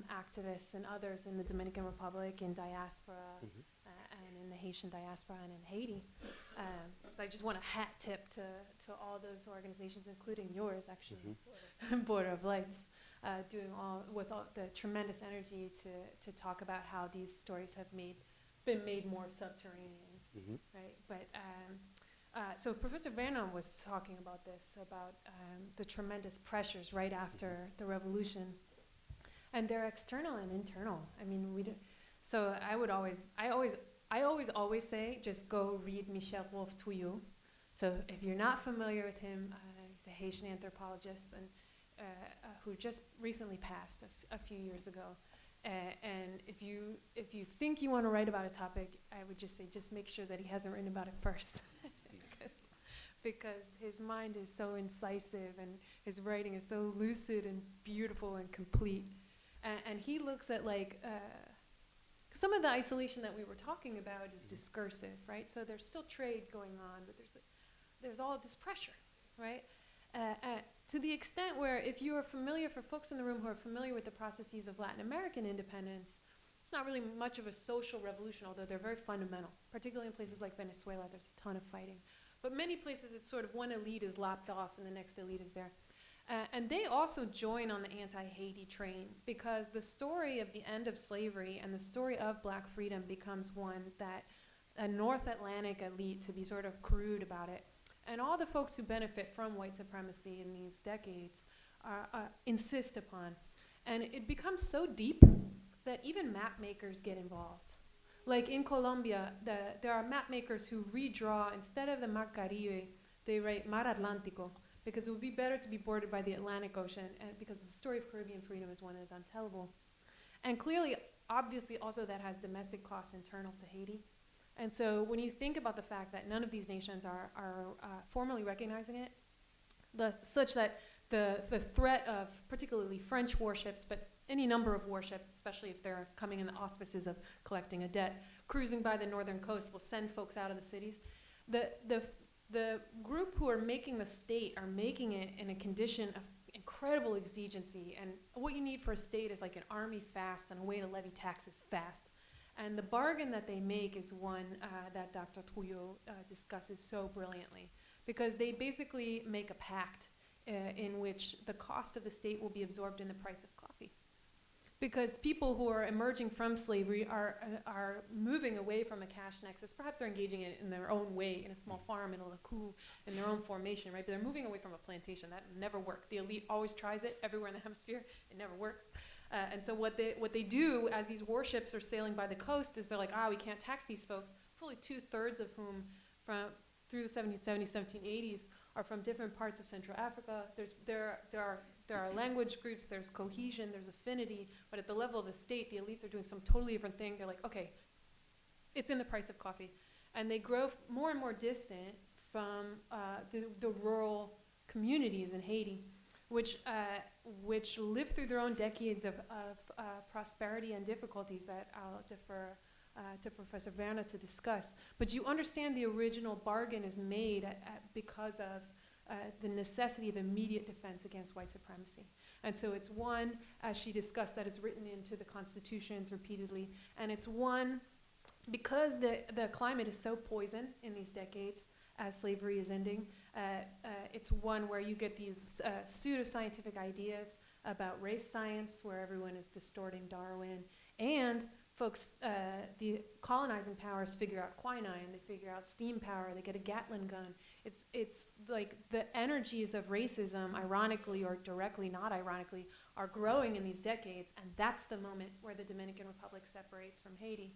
activists and others in the Dominican Republic, in diaspora, and in the Haitian diaspora and in Haiti. So I just want a hat tip to all those organizations, including yours, actually, Border of Lights, doing with all the tremendous energy to talk about how these stories have been made more subterranean. Right, but so Professor Verna was talking about this, about the tremendous pressures right after the revolution, and they're external and internal. I mean, so I always say, just go read Michel Wolfe-Touillou. So if you're not familiar with him, he's a Haitian anthropologist and who just recently passed a few years ago. And if you think you want to write about a topic, I would just say, just make sure that he hasn't written about it first, because his mind is so incisive and his writing is so lucid and beautiful and complete. And he looks at some of the isolation that we were talking about is discursive, right? So there's still trade going on, but there's all of this pressure, right? To the extent where, if you are familiar, for folks in the room who are familiar with the processes of Latin American independence, it's not really much of a social revolution, although they're very fundamental. Particularly in places like Venezuela, there's a ton of fighting. But many places, it's sort of one elite is lopped off and the next elite is there. And they also join on the anti-Haiti train, because the story of the end of slavery and the story of Black freedom becomes one that a North Atlantic elite, to be sort of crude about it, and all the folks who benefit from white supremacy in these decades insist upon. And it becomes so deep that even map makers get involved. Like in Colombia, there are map makers who redraw, instead of the Mar Caribe, they write Mar Atlántico, because it would be better to be bordered by the Atlantic Ocean, and because the story of Caribbean freedom is one that is untellable. And clearly, obviously, also that has domestic costs internal to Haiti. And so when you think about the fact that none of these nations are formally recognizing it, such that the threat of particularly French warships, but any number of warships, especially if they're coming in the auspices of collecting a debt, cruising by the northern coast will send folks out of the cities. The group who are making the state are making it in a condition of incredible exigency, and what you need for a state is like an army fast and a way to levy taxes fast. And the bargain that they make is one that Dr. Trujillo discusses so brilliantly, because they basically make a pact in which the cost of the state will be absorbed in the price of coffee. Because people who are emerging from slavery are moving away from a cash nexus. Perhaps they're engaging in their own way in a small farm, in a lakou, in their own formation, right? But they're moving away from a plantation. That never worked. The elite always tries it everywhere in the hemisphere. It never works. And so what they do as these warships are sailing by the coast is they're like, we can't tax these folks, fully 2/3 of whom through the 1770s, 1780s are from different parts of Central Africa. There are language groups, there's cohesion, there's affinity, but at the level of the state, the elites are doing some totally different thing. They're like, okay, it's in the price of coffee. And they grow more and more distant from the rural communities in Haiti, which live through their own decades of prosperity and difficulties that I'll defer to Professor Verna to discuss. But you understand the original bargain is made because of the necessity of immediate defense against white supremacy. And so it's one, as she discussed, that is written into the constitutions repeatedly, and it's one, because the climate is so poison in these decades as slavery is ending, it's one where you get these pseudo-scientific ideas about race science, where everyone is distorting Darwin, and folks, the colonizing powers figure out quinine, they figure out steam power, they get a Gatling gun. It's like the energies of racism, ironically or directly, not ironically, are growing in these decades, and that's the moment where the Dominican Republic separates from Haiti.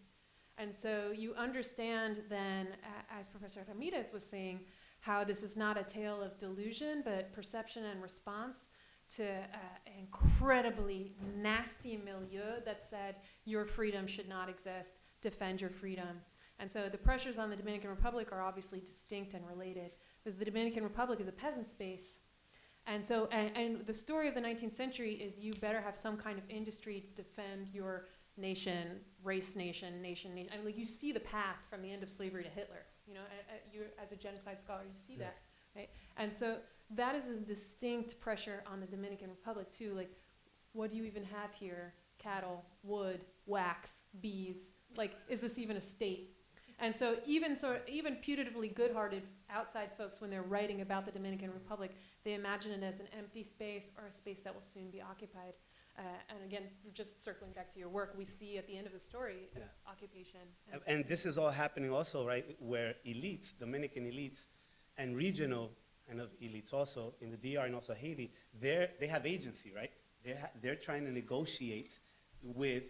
And so you understand then, as Professor Ramirez was saying, how this is not a tale of delusion, but perception and response to an incredibly nasty milieu that said your freedom should not exist, defend your freedom. And so the pressures on the Dominican Republic are obviously distinct and related, because the Dominican Republic is a peasant space. And so, and the story of the 19th century is you better have some kind of industry to defend your nation, race nation. I mean, like, you see the path from the end of slavery to Hitler. You know, you as a genocide scholar, you see that, right? And so that is a distinct pressure on the Dominican Republic too. Like, what do you even have here? Cattle, wood, wax, bees. Like, is this even a state? And so even putatively good-hearted outside folks, when they're writing about the Dominican Republic, they imagine it as an empty space or a space that will soon be occupied. And again, just circling back to your work, we see at the end of the story occupation. And this is all happening also, right, where elites, Dominican elites, and regional kind of elites also in the DR and also Haiti, they have agency, right? They're trying to negotiate with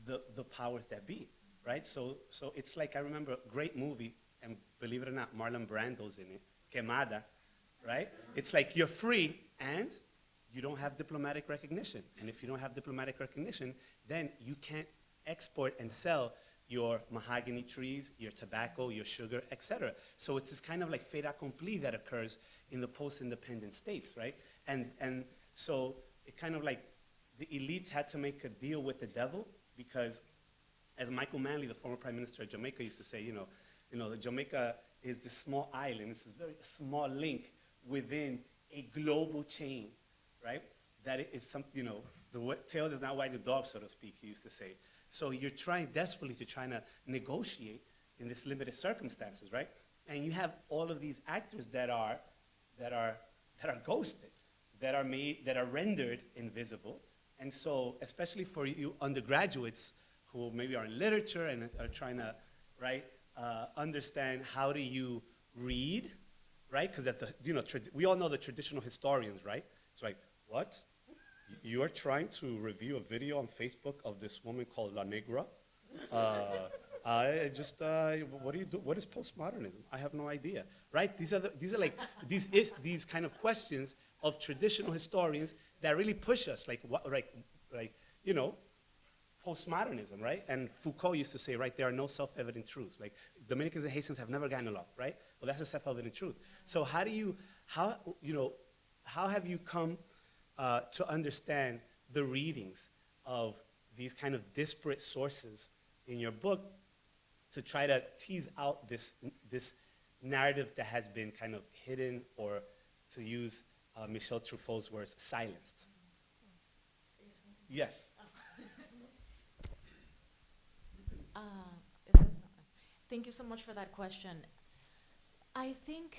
the powers that be, right? So it's like, I remember a great movie, and believe it or not, Marlon Brando's in it, Quemada, right? It's like you're free and you don't have diplomatic recognition. And if you don't have diplomatic recognition, then you can't export and sell your mahogany trees, your tobacco, your sugar, etc. So it's this kind of like fait accompli that occurs in the post-independent states, right? And so it kind of like the elites had to make a deal with the devil, because as Michael Manley, the former prime minister of Jamaica, used to say, you know, Jamaica is this small island, it's a very small link within a global chain, right? That it is some, you know, the tail does not wag the dog, so to speak, he used to say. So you're trying desperately to negotiate in this limited circumstances, right? And you have all of these actors that are ghosted, that are rendered invisible. And so, especially for you undergraduates who maybe are in literature and are trying to, right, understand how do you read, right? Because that's we all know the traditional historians, right? It's like, what? You are trying to review a video on Facebook of this woman called La Negra? What do you do? What is postmodernism? I have no idea, right? These are these kind of questions of traditional historians that really push us, postmodernism, right? And Foucault used to say, right, there are no self-evident truths. Like, Dominicans and Haitians have never gotten along, right? Well, that's a self-evident truth. So how have you come to understand the readings of these kind of disparate sources in your book to try to tease out this narrative that has been kind of hidden, or to use Michel Truffaut's words, silenced. Yes. Thank you so much for that question. I think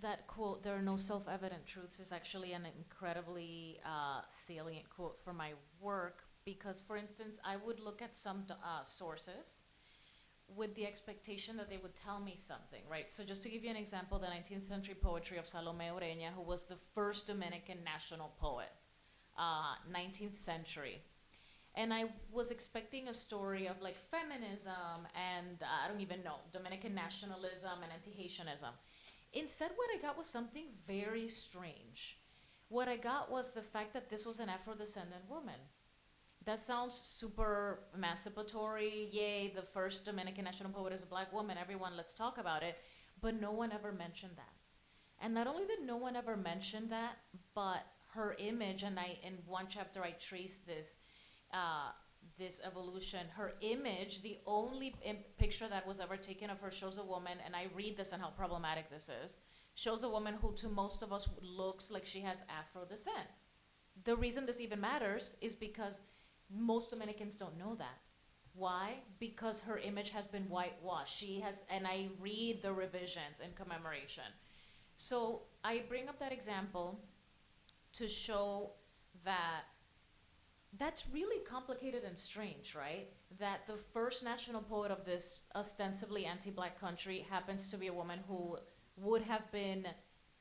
that quote, "there are no self-evident truths," is actually an incredibly salient quote for my work, because, for instance, I would look at some sources with the expectation that they would tell me something, right? So just to give you an example, the 19th century poetry of Salomé Ureña, who was the first Dominican national poet, 19th century. And I was expecting a story of like feminism and I don't even know, Dominican nationalism and anti-Haitianism. Instead, what I got was something very strange. What I got was the fact that this was an Afro-descendant woman. That sounds super emancipatory. Yay, the first Dominican national poet is a black woman. Everyone, let's talk about it. But no one ever mentioned that. And not only did no one ever mention that, but her image, and in one chapter I traced this evolution. Her image, the only picture that was ever taken of her shows a woman, and I read this and how problematic this is, shows a woman who to most of us looks like she has Afro descent. The reason this even matters is because most Dominicans don't know that. Why? Because her image has been whitewashed. She has, and I read the revisions in commemoration. So I bring up that example to show that that's really complicated and strange, right? That the first national poet of this ostensibly anti-black country happens to be a woman who would have been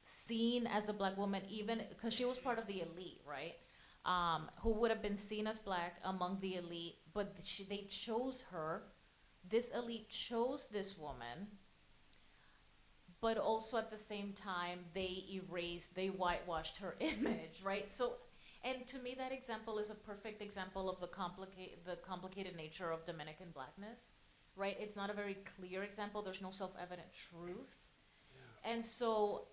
seen as a black woman, even because she was part of the elite, right? Who would have been seen as black among the elite, but they chose her. This elite chose this woman, but also at the same time, they whitewashed her image, right? So, and to me, that example is a perfect example of the complicated nature of Dominican blackness, right? It's not a very clear example. There's no self-evident truth. Yeah. And so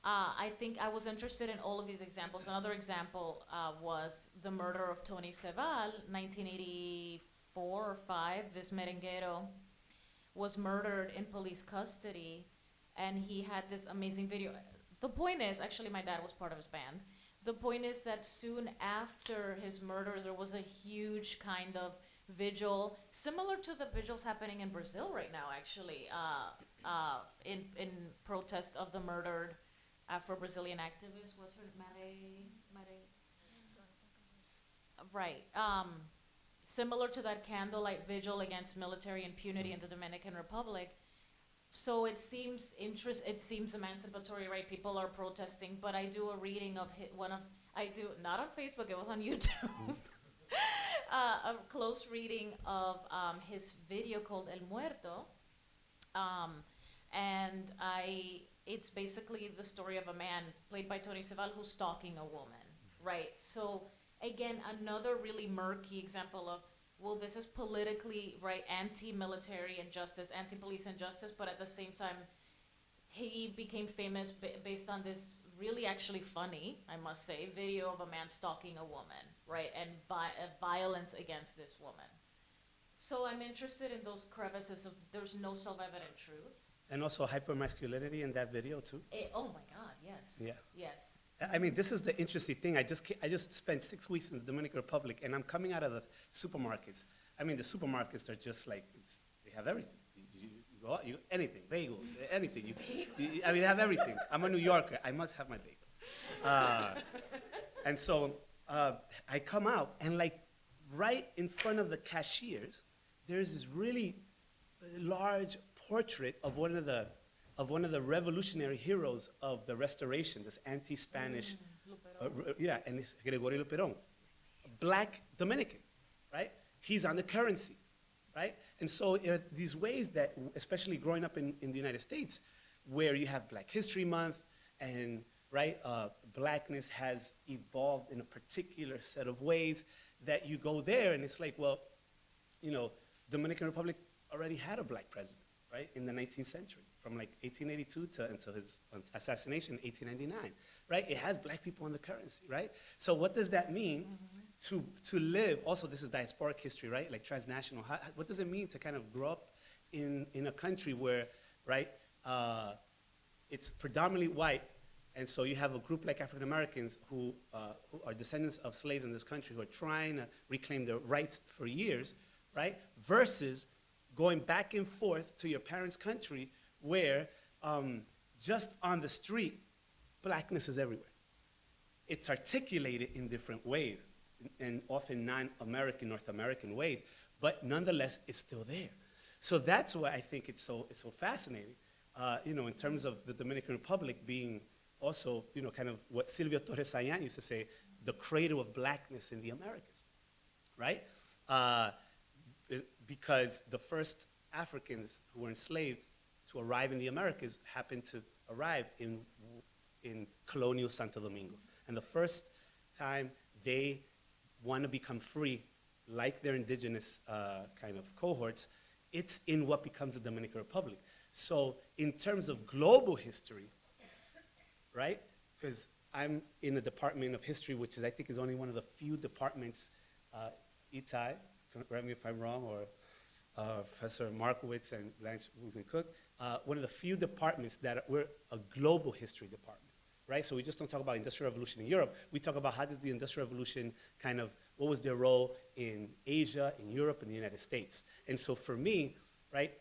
I think I was interested in all of these examples. Another example was the murder of Tony Ceval, 1984 or 5. This merenguero was murdered in police custody, and he had this amazing video. The point is, actually, my dad was part of his band. The point is that soon after his murder, there was a huge kind of vigil, similar to the vigils happening in Brazil right now, actually, in protest of the murdered Afro-Brazilian activist. What's her name? Right. Similar to that candlelight vigil against military impunity in the Dominican Republic. So it seems emancipatory, right? People are protesting, but I do a reading of not on Facebook, it was on YouTube, a close reading of his video called El Muerto, and it's basically the story of a man played by Tony Ceval who's stalking a woman, right? So again, another really murky example of, well, this is politically, right, anti-military injustice, anti-police injustice, but at the same time, he became famous based on this really actually funny, I must say, video of a man stalking a woman, right, and violence against this woman. So I'm interested in those crevices of there's no self-evident truths. And also hypermasculinity in that video too. Oh my God, yes. Yeah. Yes. I mean, this is the interesting thing. I just spent 6 weeks in the Dominican Republic, and I'm coming out of the supermarkets. I mean, the supermarkets are just like, they have everything. You go out, anything, bagels, anything. I mean, they have everything. I'm a New Yorker. I must have my bagel. And so I come out, and like right in front of the cashiers, there's this really large portrait of one of the revolutionary heroes of the Restoration, this anti-Spanish, and it's Gregorio Luperón, black Dominican, right? He's on the currency, right? And so there are these ways that, especially growing up in the United States, where you have Black History Month, and right, blackness has evolved in a particular set of ways that you go there, and it's like, well, Dominican Republic already had a black president, right, in the 19th century. from like 1882 until his assassination in 1899, right? It has black people on the currency, right? So what does that mean to live? Also, this is diasporic history, right? Like transnational. What does it mean to kind of grow up in a country where, right, it's predominantly white, and so you have a group like African Americans who are descendants of slaves in this country who are trying to reclaim their rights for years, right? Versus going back and forth to your parents' country where just on the street, blackness is everywhere. It's articulated in different ways, and often non-American, North American ways, but nonetheless, it's still there. So that's why I think it's so fascinating, in terms of the Dominican Republic being also, kind of what Silvio Torres Sayan used to say, the cradle of blackness in the Americas, right? Because the first Africans who were enslaved to arrive in the Americas happened to arrive in colonial Santo Domingo. And the first time they want to become free, like their indigenous kind of cohorts, it's in what becomes the Dominican Republic. So in terms of global history, right? Because I'm in the Department of History, which is, I think, is only one of the few departments, Itai, correct me if I'm wrong, or Professor Markowitz and Blanche Cook, one of the few departments that we're a global history department, right? So we just don't talk about Industrial Revolution in Europe. We talk about how did the Industrial Revolution kind of, what was their role in Asia, in Europe, and the United States. And so for me, right,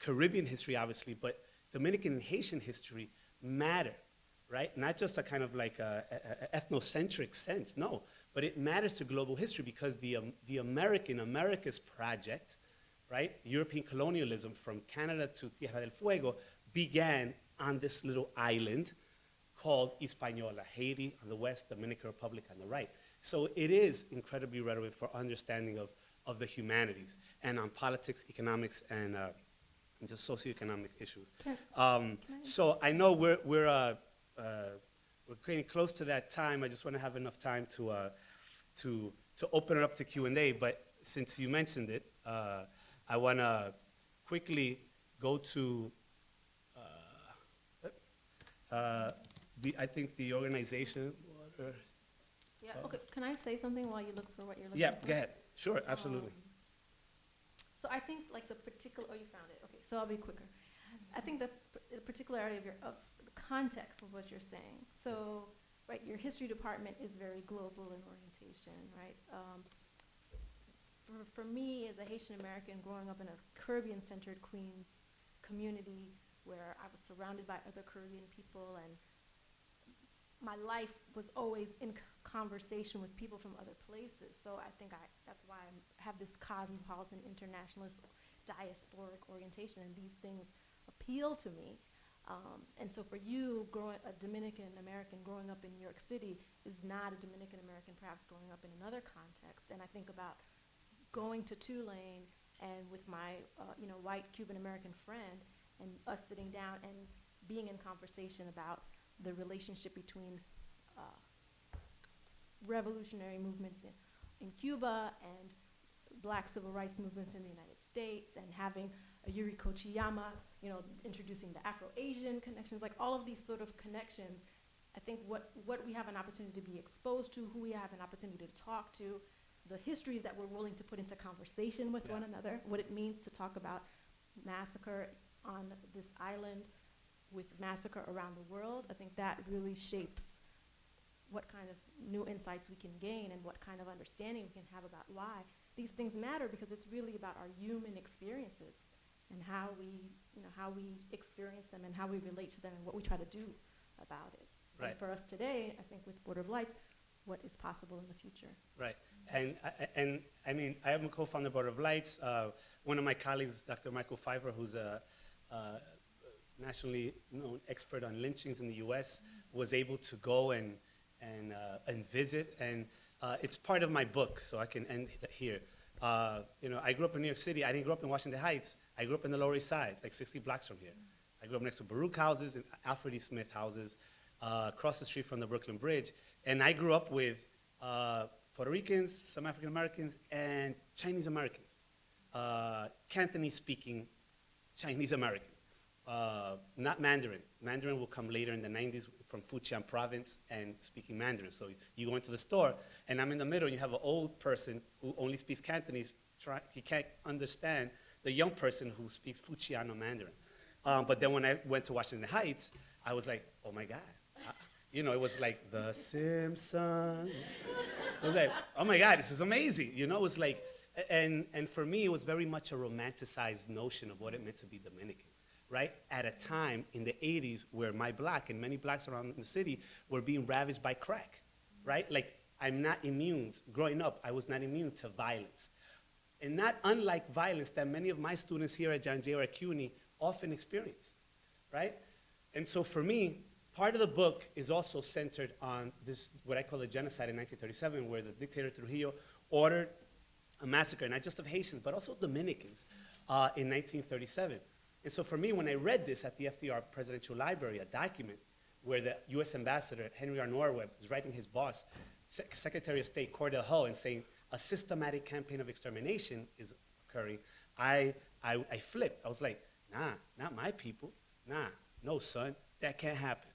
Caribbean history, obviously, but Dominican and Haitian history matter, right? Not just a kind of like a ethnocentric sense, no, but it matters to global history because the America's project, right, European colonialism from Canada to Tierra del Fuego began on this little island called Hispaniola, Haiti on the west, Dominican Republic on the right. So it is incredibly relevant for understanding of the humanities and on politics, economics, and just socioeconomic issues. So I know we're getting close to that time. I just want to have enough time to open it up to Q&A, but since you mentioned it, I want to quickly go to I think the organization. Yeah, okay, can I say something while you look for what you're looking Yeah, for? go ahead. Sure, absolutely. So I think like the particular, oh, you found it, okay, so I'll be quicker. I think the particularity of the context of what you're saying. So, right, your history department is very global in orientation, right? For me, as a Haitian American growing up in a Caribbean-centered Queens community where I was surrounded by other Caribbean people, and my life was always in conversation with people from other places. So I think that's why I have this cosmopolitan, internationalist, diasporic orientation, and these things appeal to me. And so for you, a Dominican American growing up in New York City is not a Dominican American perhaps growing up in another context. And I think about going to Tulane and with my white Cuban American friend and us sitting down and being in conversation about the relationship between revolutionary movements in Cuba and black civil rights movements in the United States, and having a Yuri Kochiyama, introducing the Afro-Asian connections, like all of these sort of connections. I think what we have an opportunity to be exposed to, who we have an opportunity to talk to, the histories that we're willing to put into conversation with one another, what it means to talk about massacre on this island with massacre around the world. I think that really shapes what kind of new insights we can gain and what kind of understanding we can have about why these things matter, because it's really about our human experiences and how we experience them and how we relate to them and what we try to do about it. Right. And for us today, I think with Border of Lights, what is possible in the future. Right, and I mean, I am a co-founder of Border of Lights. One of my colleagues, Dr. Michael Pfeiffer, who's a nationally known expert on lynchings in the U.S., was able to go and visit, and it's part of my book, so I can end here. I grew up in New York City. I didn't grow up in Washington Heights. I grew up in the Lower East Side, like 60 blocks from here. I grew up next to Baruch houses and Alfred E. Smith houses, across the street from the Brooklyn Bridge. And I grew up with Puerto Ricans, some African Americans, and Chinese Americans, Cantonese-speaking Chinese Americans. not Mandarin. Mandarin will come later in the 90s from Fujian province and speaking Mandarin. So you go into the store, and I'm in the middle, and you have an old person who only speaks Cantonese. He can't understand the young person who speaks Fujian or Mandarin. But then when I went to Washington Heights, I was like, oh my God. You know, it was like The Simpsons. I was like, oh my God, this is amazing. You know, it was like, and for me, it was very much a romanticized notion of what it meant to be Dominican, right? At a time in the 80s where my block and many blocks around the city were being ravaged by crack, right? Like, I'm not immune. Growing up, I was not immune to violence. And not unlike violence that many of my students here at John Jay or at CUNY often experience, right? And so for me, part of the book is also centered on this, what I call the genocide in 1937, where the dictator Trujillo ordered a massacre, not just of Haitians, but also Dominicans in 1937. And so for me, when I read this at the FDR Presidential Library, a document where the US Ambassador, Henry R. Norweb, is writing his boss, Secretary of State Cordell Hull, and saying a systematic campaign of extermination is occurring, I flipped. I was like, nah, not my people. Nah, no, son, that can't happen.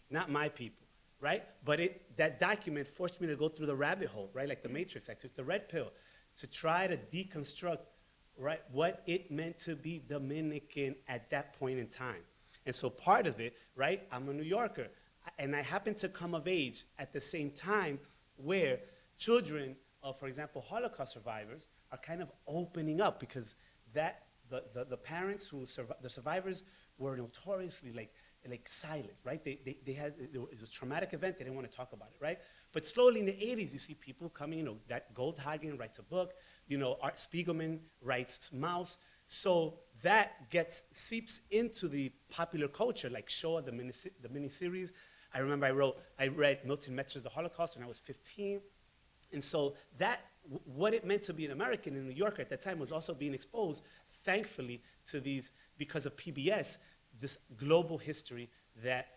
Not my people, right? But that document forced me to go through the rabbit hole, right? Like the Matrix. I took the red pill to try to deconstruct, right, what it meant to be Dominican at that point in time. And so part of it, right, I'm a New Yorker, and I happen to come of age at the same time where children of, for example, Holocaust survivors are kind of opening up because the parents the survivors were notoriously like silent, right? They had, it was a traumatic event, they didn't want to talk about it, right? But slowly in the 80s, you see people coming, you know, that Goldhagen writes a book, you know, Art Spiegelman writes Mouse. So that seeps into the popular culture, like Shoah, the miniseries. I remember I read Milton Metzger's The Holocaust when I was 15. And so what it meant to be an American in New York at that time was also being exposed, thankfully, to these, because of PBS, this global history that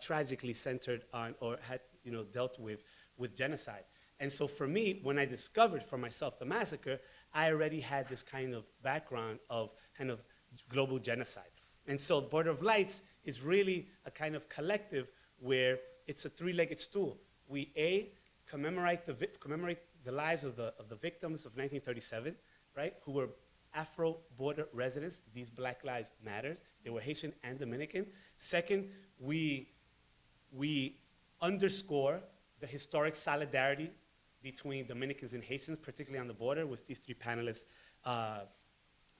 tragically centered on or had, you know, dealt with genocide. And so for me, when I discovered for myself the massacre, I already had this kind of background of kind of global genocide. And so Border of Lights is really a kind of collective where it's a three-legged stool. We commemorate the lives of the victims of 1937, right, who were Afro border residents. These Black Lives Matter. They were Haitian and Dominican. Second, we underscore the historic solidarity between Dominicans and Haitians, particularly on the border, which these three panelists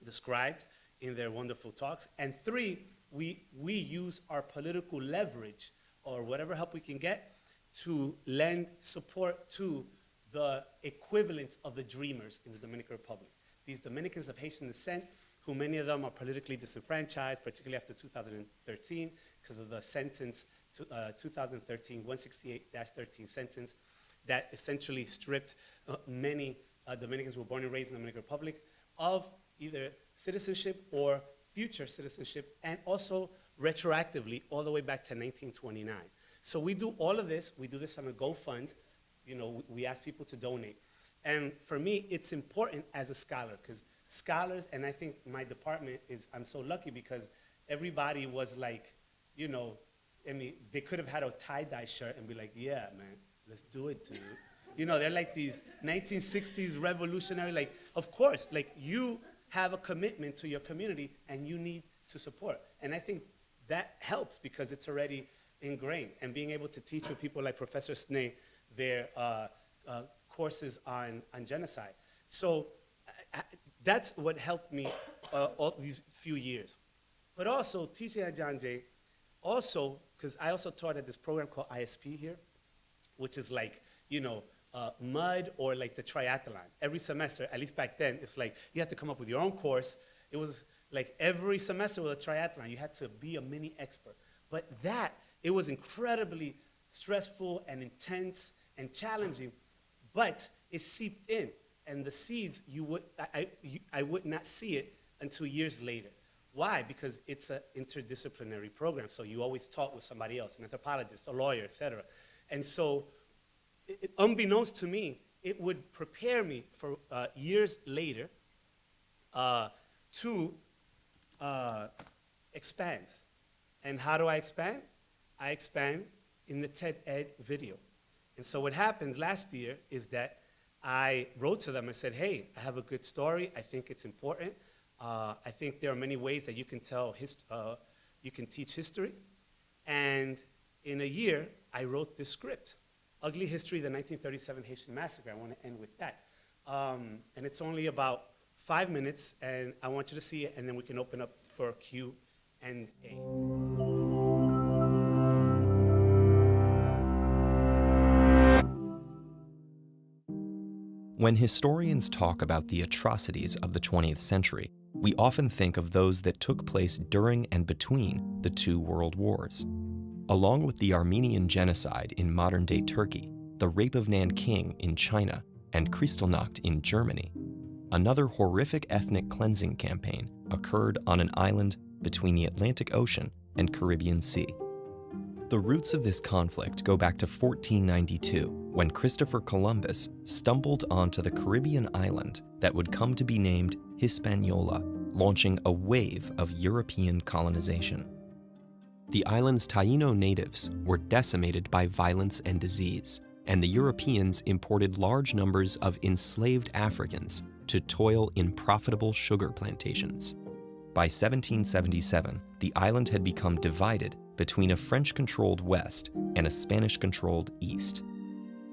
described in their wonderful talks. And three, we use our political leverage or whatever help we can get to lend support to the equivalent of the dreamers in the Dominican Republic. These Dominicans of Haitian descent, who many of them are politically disenfranchised, particularly after 2013, because of the sentence, 2013 168-13 sentence, that essentially stripped many Dominicans who were born and raised in the Dominican Republic of either citizenship or future citizenship, and also retroactively all the way back to 1929. So we do all of this. We do this on a GoFund. You know, we ask people to donate. And for me, it's important as a scholar, because scholars, and I think my department I'm so lucky because everybody was like, you know, I mean, they could have had a tie-dye shirt and be like, yeah, man, let's do it, dude. You know, they're like these 1960s revolutionary, like, of course, like, you have a commitment to your community and you need to support. And I think that helps because it's already ingrained. And being able to teach with people like Professor Snee their courses on genocide. So that's what helped me all these few years. But also, teaching at John Jay, also, because I also taught at this program called ISP here, which is like, you know, mud or like the triathlon. Every semester, at least back then, it's like you had to come up with your own course. It was like every semester with a triathlon, you had to be a mini expert. But it was incredibly stressful and intense and challenging, but it seeped in. And the seeds, I would not see it until years later. Why? Because it's an interdisciplinary program, so you always talk with somebody else, an anthropologist, a lawyer, et cetera. And so, unbeknownst to me, it would prepare me for years later to expand. And how do I expand? I expand in the TED Ed video. And so what happened last year is that I wrote to them and said, hey, I have a good story. I think it's important. I think there are many ways that you can you can teach history. And in a year, I wrote this script, Ugly History, the 1937 Haitian Massacre. I want to end with that. And it's only about 5 minutes, and I want you to see it, and then we can open up for Q&A. When historians talk about the atrocities of the 20th century, we often think of those that took place during and between the two world wars. Along with the Armenian genocide in modern-day Turkey, the rape of Nanking in China, and Kristallnacht in Germany, another horrific ethnic cleansing campaign occurred on an island between the Atlantic Ocean and Caribbean Sea. The roots of this conflict go back to 1492, when Christopher Columbus stumbled onto the Caribbean island that would come to be named Hispaniola, launching a wave of European colonization. The island's Taino natives were decimated by violence and disease, and the Europeans imported large numbers of enslaved Africans to toil in profitable sugar plantations. By 1777, the island had become divided between a French-controlled West and a Spanish-controlled East.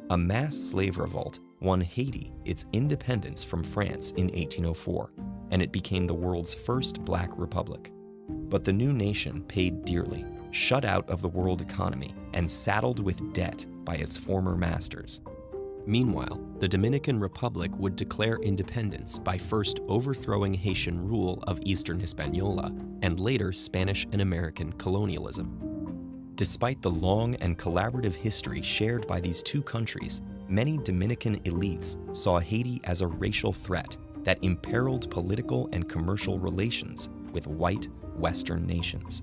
A mass slave revolt won Haiti its independence from France in 1804, and it became the world's first black republic. But the new nation paid dearly, shut out of the world economy, and saddled with debt by its former masters. Meanwhile, the Dominican Republic would declare independence by first overthrowing Haitian rule of Eastern Hispaniola and later Spanish and American colonialism. Despite the long and collaborative history shared by these two countries, many Dominican elites saw Haiti as a racial threat that imperiled political and commercial relations with white Western nations.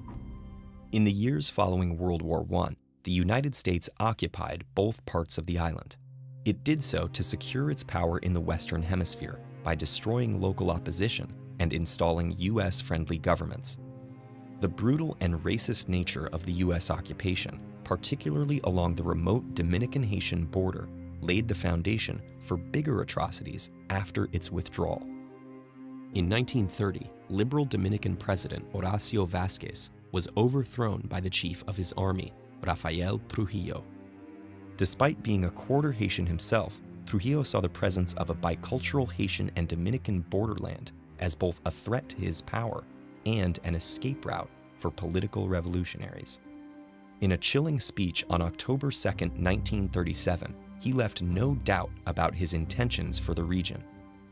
In the years following World War I, the United States occupied both parts of the island. It did so to secure its power in the Western Hemisphere by destroying local opposition and installing U.S.-friendly governments. The brutal and racist nature of the U.S. occupation, particularly along the remote Dominican-Haitian border, laid the foundation for bigger atrocities after its withdrawal. In 1930, liberal Dominican President Horacio Vasquez was overthrown by the chief of his army, Rafael Trujillo. Despite being a quarter Haitian himself, Trujillo saw the presence of a bicultural Haitian and Dominican borderland as both a threat to his power and an escape route for political revolutionaries. In a chilling speech on October 2, 1937, he left no doubt about his intentions for the region.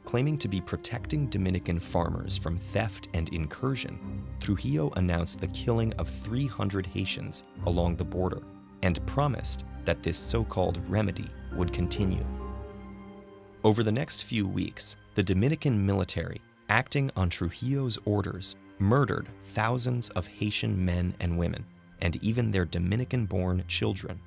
Claiming to be protecting Dominican farmers from theft and incursion, Trujillo announced the killing of 300 Haitians along the border and promised that this so-called remedy would continue. Over the next few weeks, the Dominican military, acting on Trujillo's orders, murdered thousands of Haitian men and women, and even their Dominican-born children.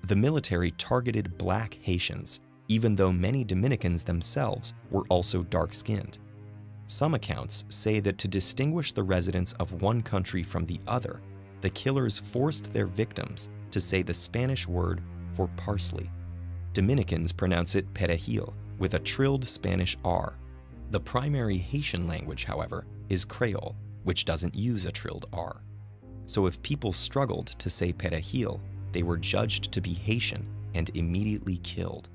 The military targeted black Haitians, even though many Dominicans themselves were also dark-skinned. Some accounts say that to distinguish the residents of one country from the other, the killers forced their victims to say the Spanish word for parsley. Dominicans pronounce it perejil with a trilled Spanish R. The primary Haitian language, however, is Creole, which doesn't use a trilled R. So if people struggled to say perejil, they were judged to be Haitian and immediately killed.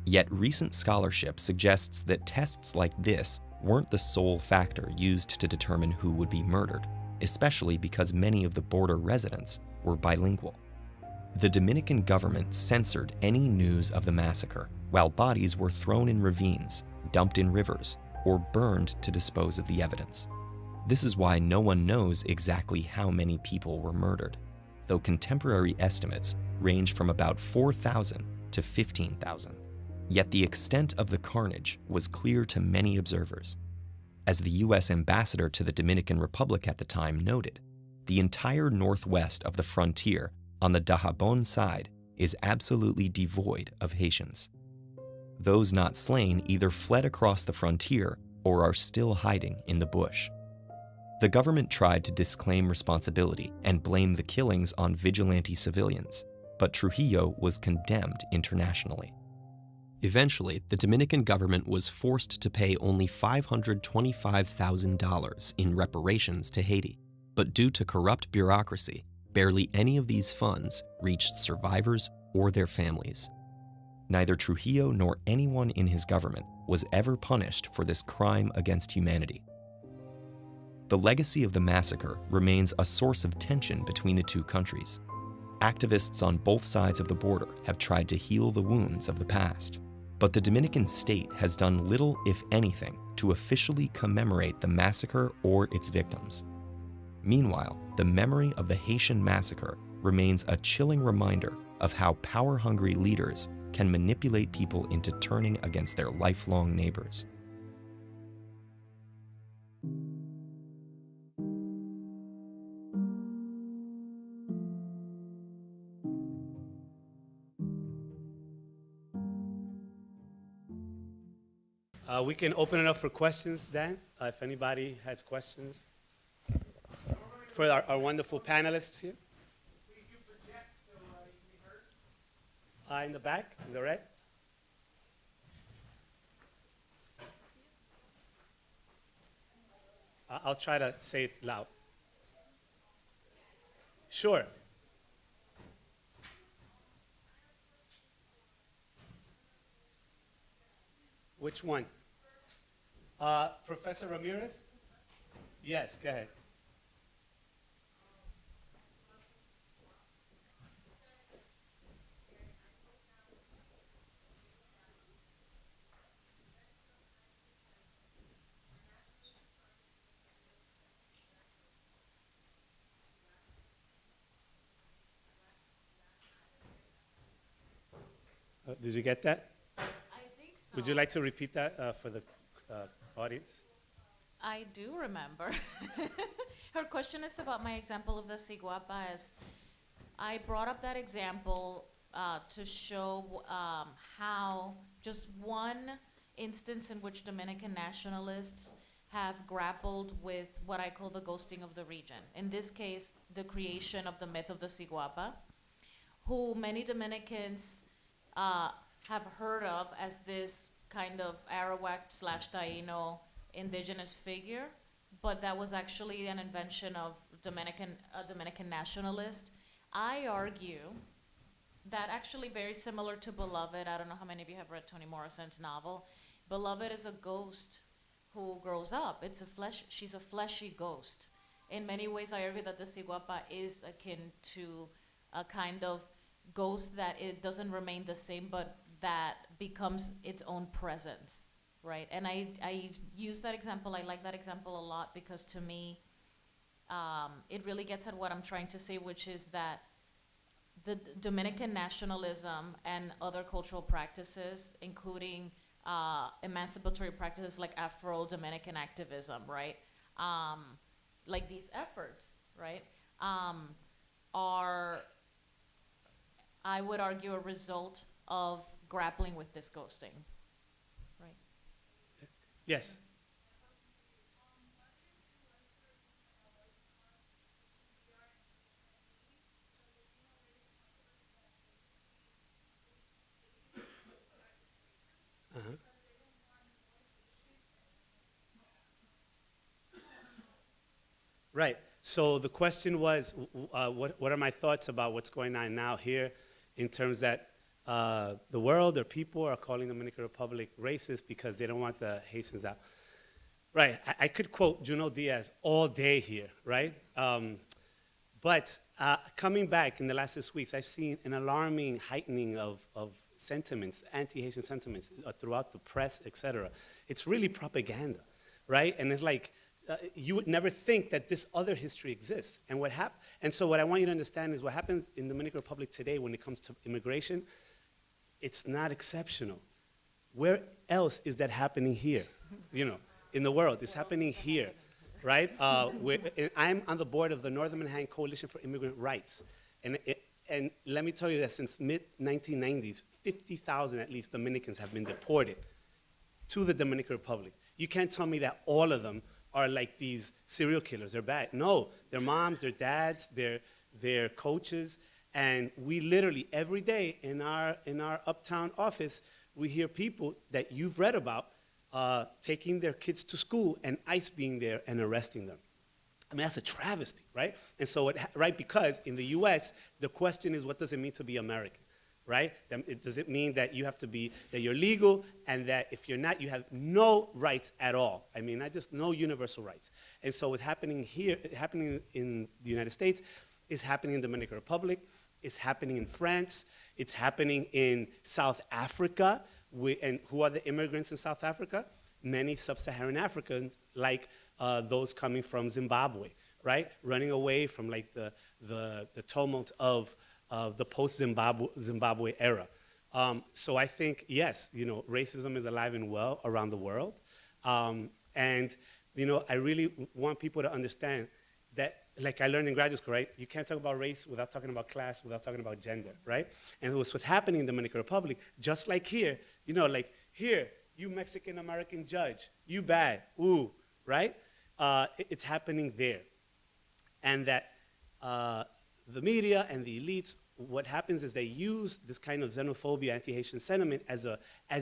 Yet recent scholarship suggests that tests like this weren't the sole factor used to determine who would be murdered, especially because many of the border residents were bilingual. The Dominican government censored any news of the massacre, while bodies were thrown in ravines, dumped in rivers, or burned to dispose of the evidence. This is why no one knows exactly how many people were murdered, though contemporary estimates range from about 4,000 to 15,000. Yet the extent of the carnage was clear to many observers. As the U.S. ambassador to the Dominican Republic at the time noted, the entire northwest of the frontier on the Dajabon side is absolutely devoid of Haitians. Those not slain either fled across the frontier or are still hiding in the bush. The government tried to disclaim responsibility and blame the killings on vigilante civilians, but Trujillo was condemned internationally. Eventually, the Dominican government was forced to pay only $525,000 in reparations to Haiti, but due to corrupt bureaucracy, barely any of these funds reached survivors or their families. Neither Trujillo nor anyone in his government was ever punished for this crime against humanity. The legacy of the massacre remains a source of tension between the two countries. Activists on both sides of the border have tried to heal the wounds of the past, but the Dominican state has done little, if anything, to officially commemorate the massacre or its victims. Meanwhile, the memory of the Haitian massacre remains a chilling reminder of how power-hungry leaders can manipulate people into turning against their lifelong neighbors. We can open it up for questions, Dan, if anybody has questions for our wonderful panelists here. In the back, in the red. I'll try to say it loud. Sure. Which one? Professor Ramirez? Yes, go ahead. Did you get that? I think so. Would you like to repeat that for the audience? I do remember. Her question is about my example of the Sea Guapa. As I brought up that example to show how just one instance in which Dominican nationalists have grappled with what I call the ghosting of the region. In this case, the creation of the myth of the Sea Guapa, who many Dominicans have heard of as this kind of Arawak/Taino indigenous figure, but that was actually an invention of Dominican nationalists. I argue that actually very similar to Beloved. I don't know how many of you have read Toni Morrison's novel. Beloved is a ghost who grows up. She's a fleshy ghost. In many ways, I argue that the Sea Guapa is akin to a kind of ghost that it doesn't remain the same, but that becomes its own presence, right? And I use that example. I like that example a lot because to me, it really gets at what I'm trying to say, which is that the Dominican nationalism and other cultural practices, including emancipatory practices like Afro-Dominican activism, right? Like these efforts, right, are, I would argue, a result of grappling with this ghosting, right? Yes. Right. So the question was, what are my thoughts about what's going on now here in terms that the world or people are calling the Dominican Republic racist because they don't want the Haitians out. Right. I could quote Junot Díaz all day here, right? But coming back in the last 6 weeks, I've seen an alarming heightening of sentiments, anti-Haitian sentiments throughout the press, et cetera. It's really propaganda, right? And it's like, you would never think that this other history exists. And so what I want you to understand is what happens in the Dominican Republic today when it comes to immigration, it's not exceptional. Where else is that happening here? You know, in the world, it's happening here, right? I'm on the board of the Northern Manhattan Coalition for Immigrant Rights. And let me tell you that since mid-1990s, 50,000 at least Dominicans have been deported to the Dominican Republic. You can't tell me that all of them are like these serial killers. They're bad. No, they're moms, they're dads, they're coaches. And we literally, every day in our uptown office, we hear people that you've read about taking their kids to school and ICE being there and arresting them. I mean, that's a travesty, right? And so, because in the US, the question is, what does it mean to be American, right? Does it mean that you have to be, that you're legal, and that if you're not, you have no rights at all? I mean, not just no universal rights. And so what's happening here, happening in the United States, is happening in the Dominican Republic, it's happening in France, it's happening in South Africa. And who are the immigrants in South Africa? Many sub-Saharan Africans, like those coming from Zimbabwe, right? Running away from like the tumult of the post-Zimbabwe era. So I think, yes, racism is alive and well around the world. And, I really want people to understand that, like I learned in graduate school, right? You can't talk about race without talking about class, without talking about gender, right? And what's happening in the Dominican Republic, just like here, like here, you Mexican-American judge, you bad, ooh, right? It's happening there. And that the media and the elites, what happens is they use this kind of xenophobia, anti-Haitian sentiment as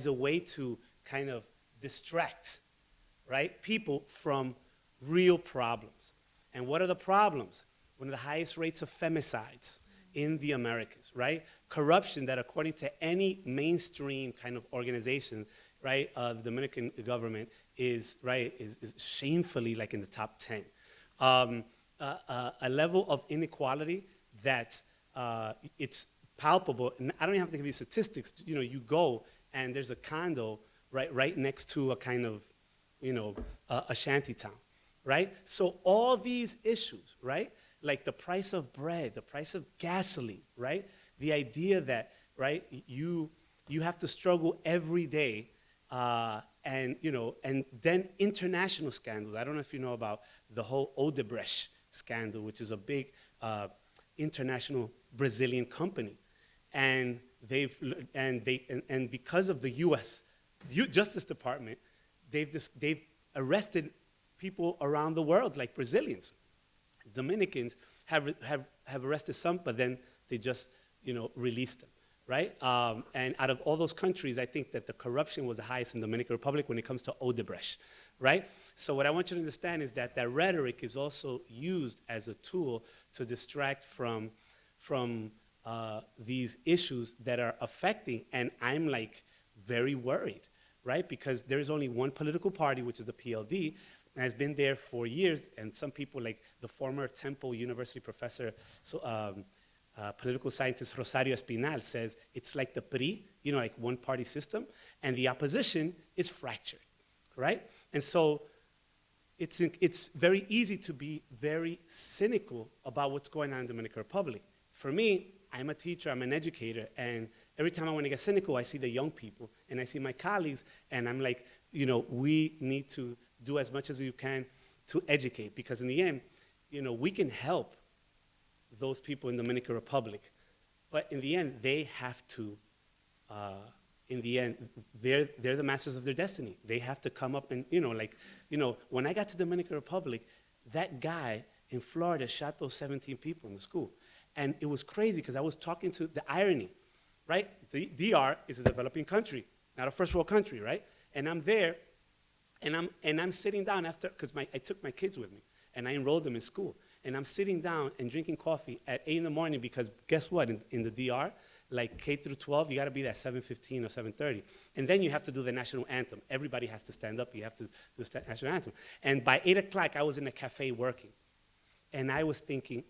a way to kind of distract, right, people from real problems. And what are the problems? One of the highest rates of femicides in the Americas, right? Corruption that, according to any mainstream kind of organization, right, the Dominican government is shamefully like in the top 10. A level of inequality that it's palpable. And I don't even have to give you statistics. You go and there's a condo right next to a kind of, a shanty town, right? So all these issues, right? Like the price of bread, the price of gasoline, right? The idea that, right, you have to struggle every day, and then international scandals. I don't know if you know about the whole Odebrecht scandal, which is a big international Brazilian company, and because of the U.S. Justice Department, they've arrested people around the world, like Brazilians. Dominicans have arrested some, but then they just released them, right? And out of all those countries, I think that the corruption was the highest in the Dominican Republic when it comes to Odebrecht, right? So what I want you to understand is that that rhetoric is also used as a tool to distract from these issues that are affecting, and I'm like very worried, right? Because there's only one political party, which is the PLD, and has been there for years, and some people like the former Temple University professor, political scientist Rosario Espinal says it's like the PRI, like one-party system, and the opposition is fractured, right? And so it's very easy to be very cynical about what's going on in the Dominican Republic. For me, I'm a teacher, I'm an educator, and every time I want to get cynical, I see the young people, and I see my colleagues, and I'm like, we need to do as much as you can to educate, because in the end, we can help those people in the Dominican Republic, but in the end, they have to, in the end, they're the masters of their destiny. They have to come up and, when I got to the Dominican Republic, that guy in Florida shot those 17 people in the school. And it was crazy because I was talking to the irony, right? The DR is a developing country, not a first world country, right? And I'm there, and I'm sitting down after, because I took my kids with me, and I enrolled them in school. And I'm sitting down and drinking coffee at 8 in the morning because guess what? In the DR, like K through 12, you got to be there at 7:15 or 7:30. And then you have to do the national anthem. Everybody has to stand up. You have to do the national anthem. And by 8 o'clock, I was in a cafe working. And I was thinking,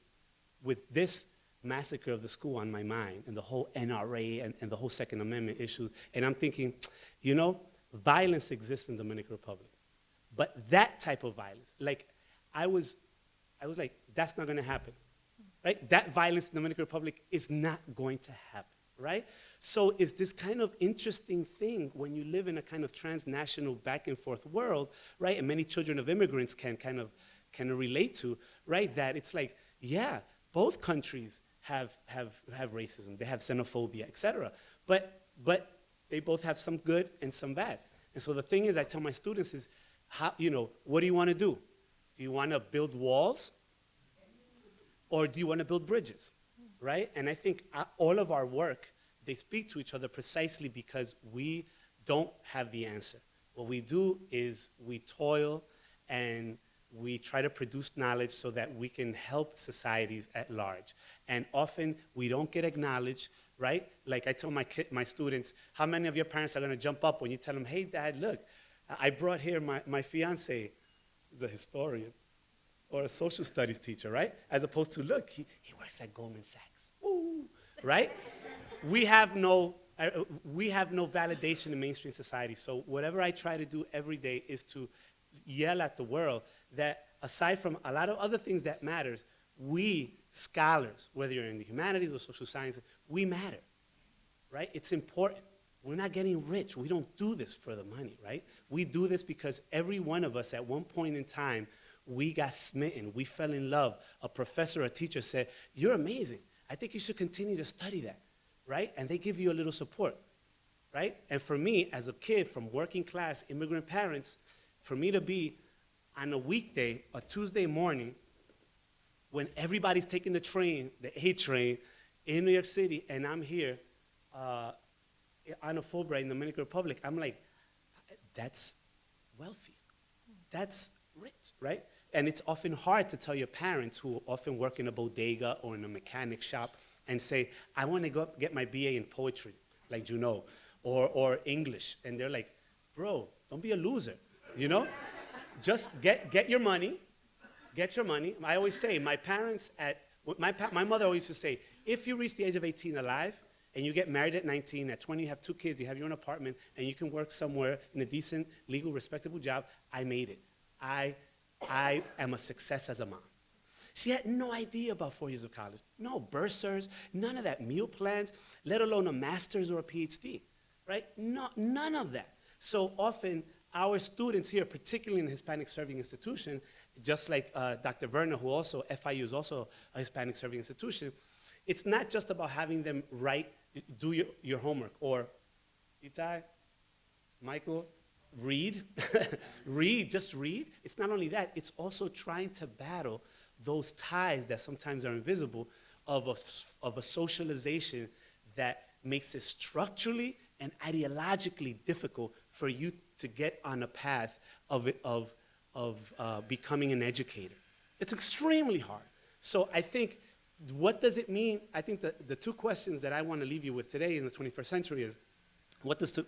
with this massacre of the school on my mind, and the whole NRA and the whole Second Amendment issues, and I'm thinking, violence exists in the Dominican Republic. But that type of violence, like I was like, that's not going to happen, right? That violence in the Dominican Republic is not going to happen, right? So it's this kind of interesting thing when you live in a kind of transnational back and forth world, right? And many children of immigrants can relate to, right? That it's like, yeah, both countries have racism, they have xenophobia, et cetera. But they both have some good and some bad. And so the thing is, I tell my students is, how, what do you want to do? Do you want to build walls? Or do you want to build bridges, right? And I think all of our work, they speak to each other precisely because we don't have the answer. What we do is we toil and we try to produce knowledge so that we can help societies at large. And often we don't get acknowledged, right? Like I tell my students, how many of your parents are going to jump up when you tell them, hey, Dad, look, I brought here my fiance, who's a historian, or a social studies teacher, right? As opposed to, look, he works at Goldman Sachs, woo, right? We have no validation in mainstream society. So whatever I try to do every day is to yell at the world that aside from a lot of other things that matters, we scholars, whether you're in the humanities or social sciences, we matter, right? It's important. We're not getting rich. We don't do this for the money, right? We do this because every one of us at one point in time, we got smitten. We fell in love. A professor, a teacher said, you're amazing. I think you should continue to study that, right? And they give you a little support, right? And for me, as a kid from working class immigrant parents, for me to be on a weekday, a Tuesday morning, when everybody's taking the train, the A train, in New York City, and I'm here on a Fulbright in the Dominican Republic, I'm like, that's wealthy. That's rich, right? And it's often hard to tell your parents who often work in a bodega or in a mechanic shop and say, I want to go get my BA in poetry, like Juno, or English. And they're like, bro, don't be a loser, you know? Just get your money, get your money. I always say, my parents my mother always used to say, if you reach the age of 18 alive, and you get married at 19, at 20 you have 2 kids, you have your own apartment, and you can work somewhere in a decent, legal, respectable job, I made it. I am a success as a mom. She had no idea about 4 years of college. No bursars, none of that, meal plans, let alone a master's or a PhD, right? No, none of that. So often, our students here, particularly in the Hispanic Serving Institution, just like Dr. Verna, who also, FIU is also a Hispanic Serving Institution, it's not just about having them do your homework, or Itai, Michael, read, just read. It's not only that, it's also trying to battle those ties that sometimes are invisible of a socialization that makes it structurally and ideologically difficult for you to get on a path of becoming an educator. It's extremely hard. So I think, what does it mean? I think the 2 questions that I want to leave you with today in the 21st century is, what does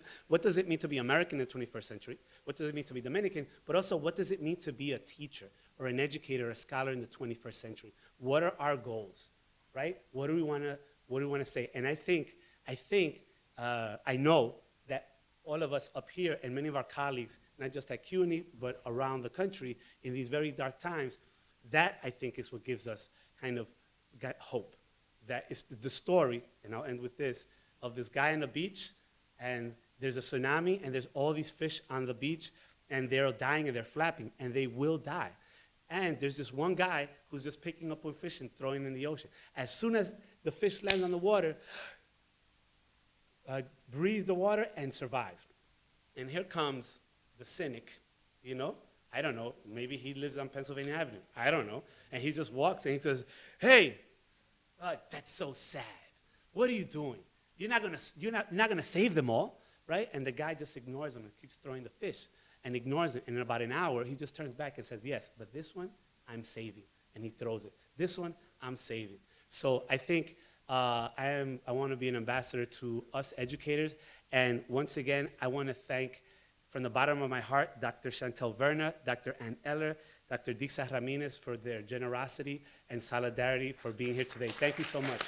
it mean to be American in the 21st century? What does it mean to be Dominican? But also, what does it mean to be a teacher or an educator, a scholar in the 21st century? What are our goals, right? What do we want to say? And I know that all of us up here and many of our colleagues, not just at CUNY, but around the country in these very dark times, that I think is what gives us kind of got hope. That is the story, and I'll end with this, of this guy on the beach, and there's a tsunami, and there's all these fish on the beach, and they're dying and they're flapping, and they will die. And there's this one guy who's just picking up one fish and throwing it in the ocean. As soon as the fish lands on the water, breathes the water and survives. And here comes the cynic, you know? I don't know, maybe he lives on Pennsylvania Avenue. I don't know. And he just walks and he says, hey, that's so sad. What are you doing? You're not gonna save them all, right? And the guy just ignores him and keeps throwing the fish and ignores it. And in about an hour, he just turns back and says, yes, but this one, I'm saving. And he throws it. This one, I'm saving. So I think I want to be an ambassador to us educators. And once again, I want to thank, from the bottom of my heart, Dr. Chantalle Verna, Dr. Anne Eller, Dr. Dixa Ramirez for their generosity and solidarity for being here today. Thank you so much.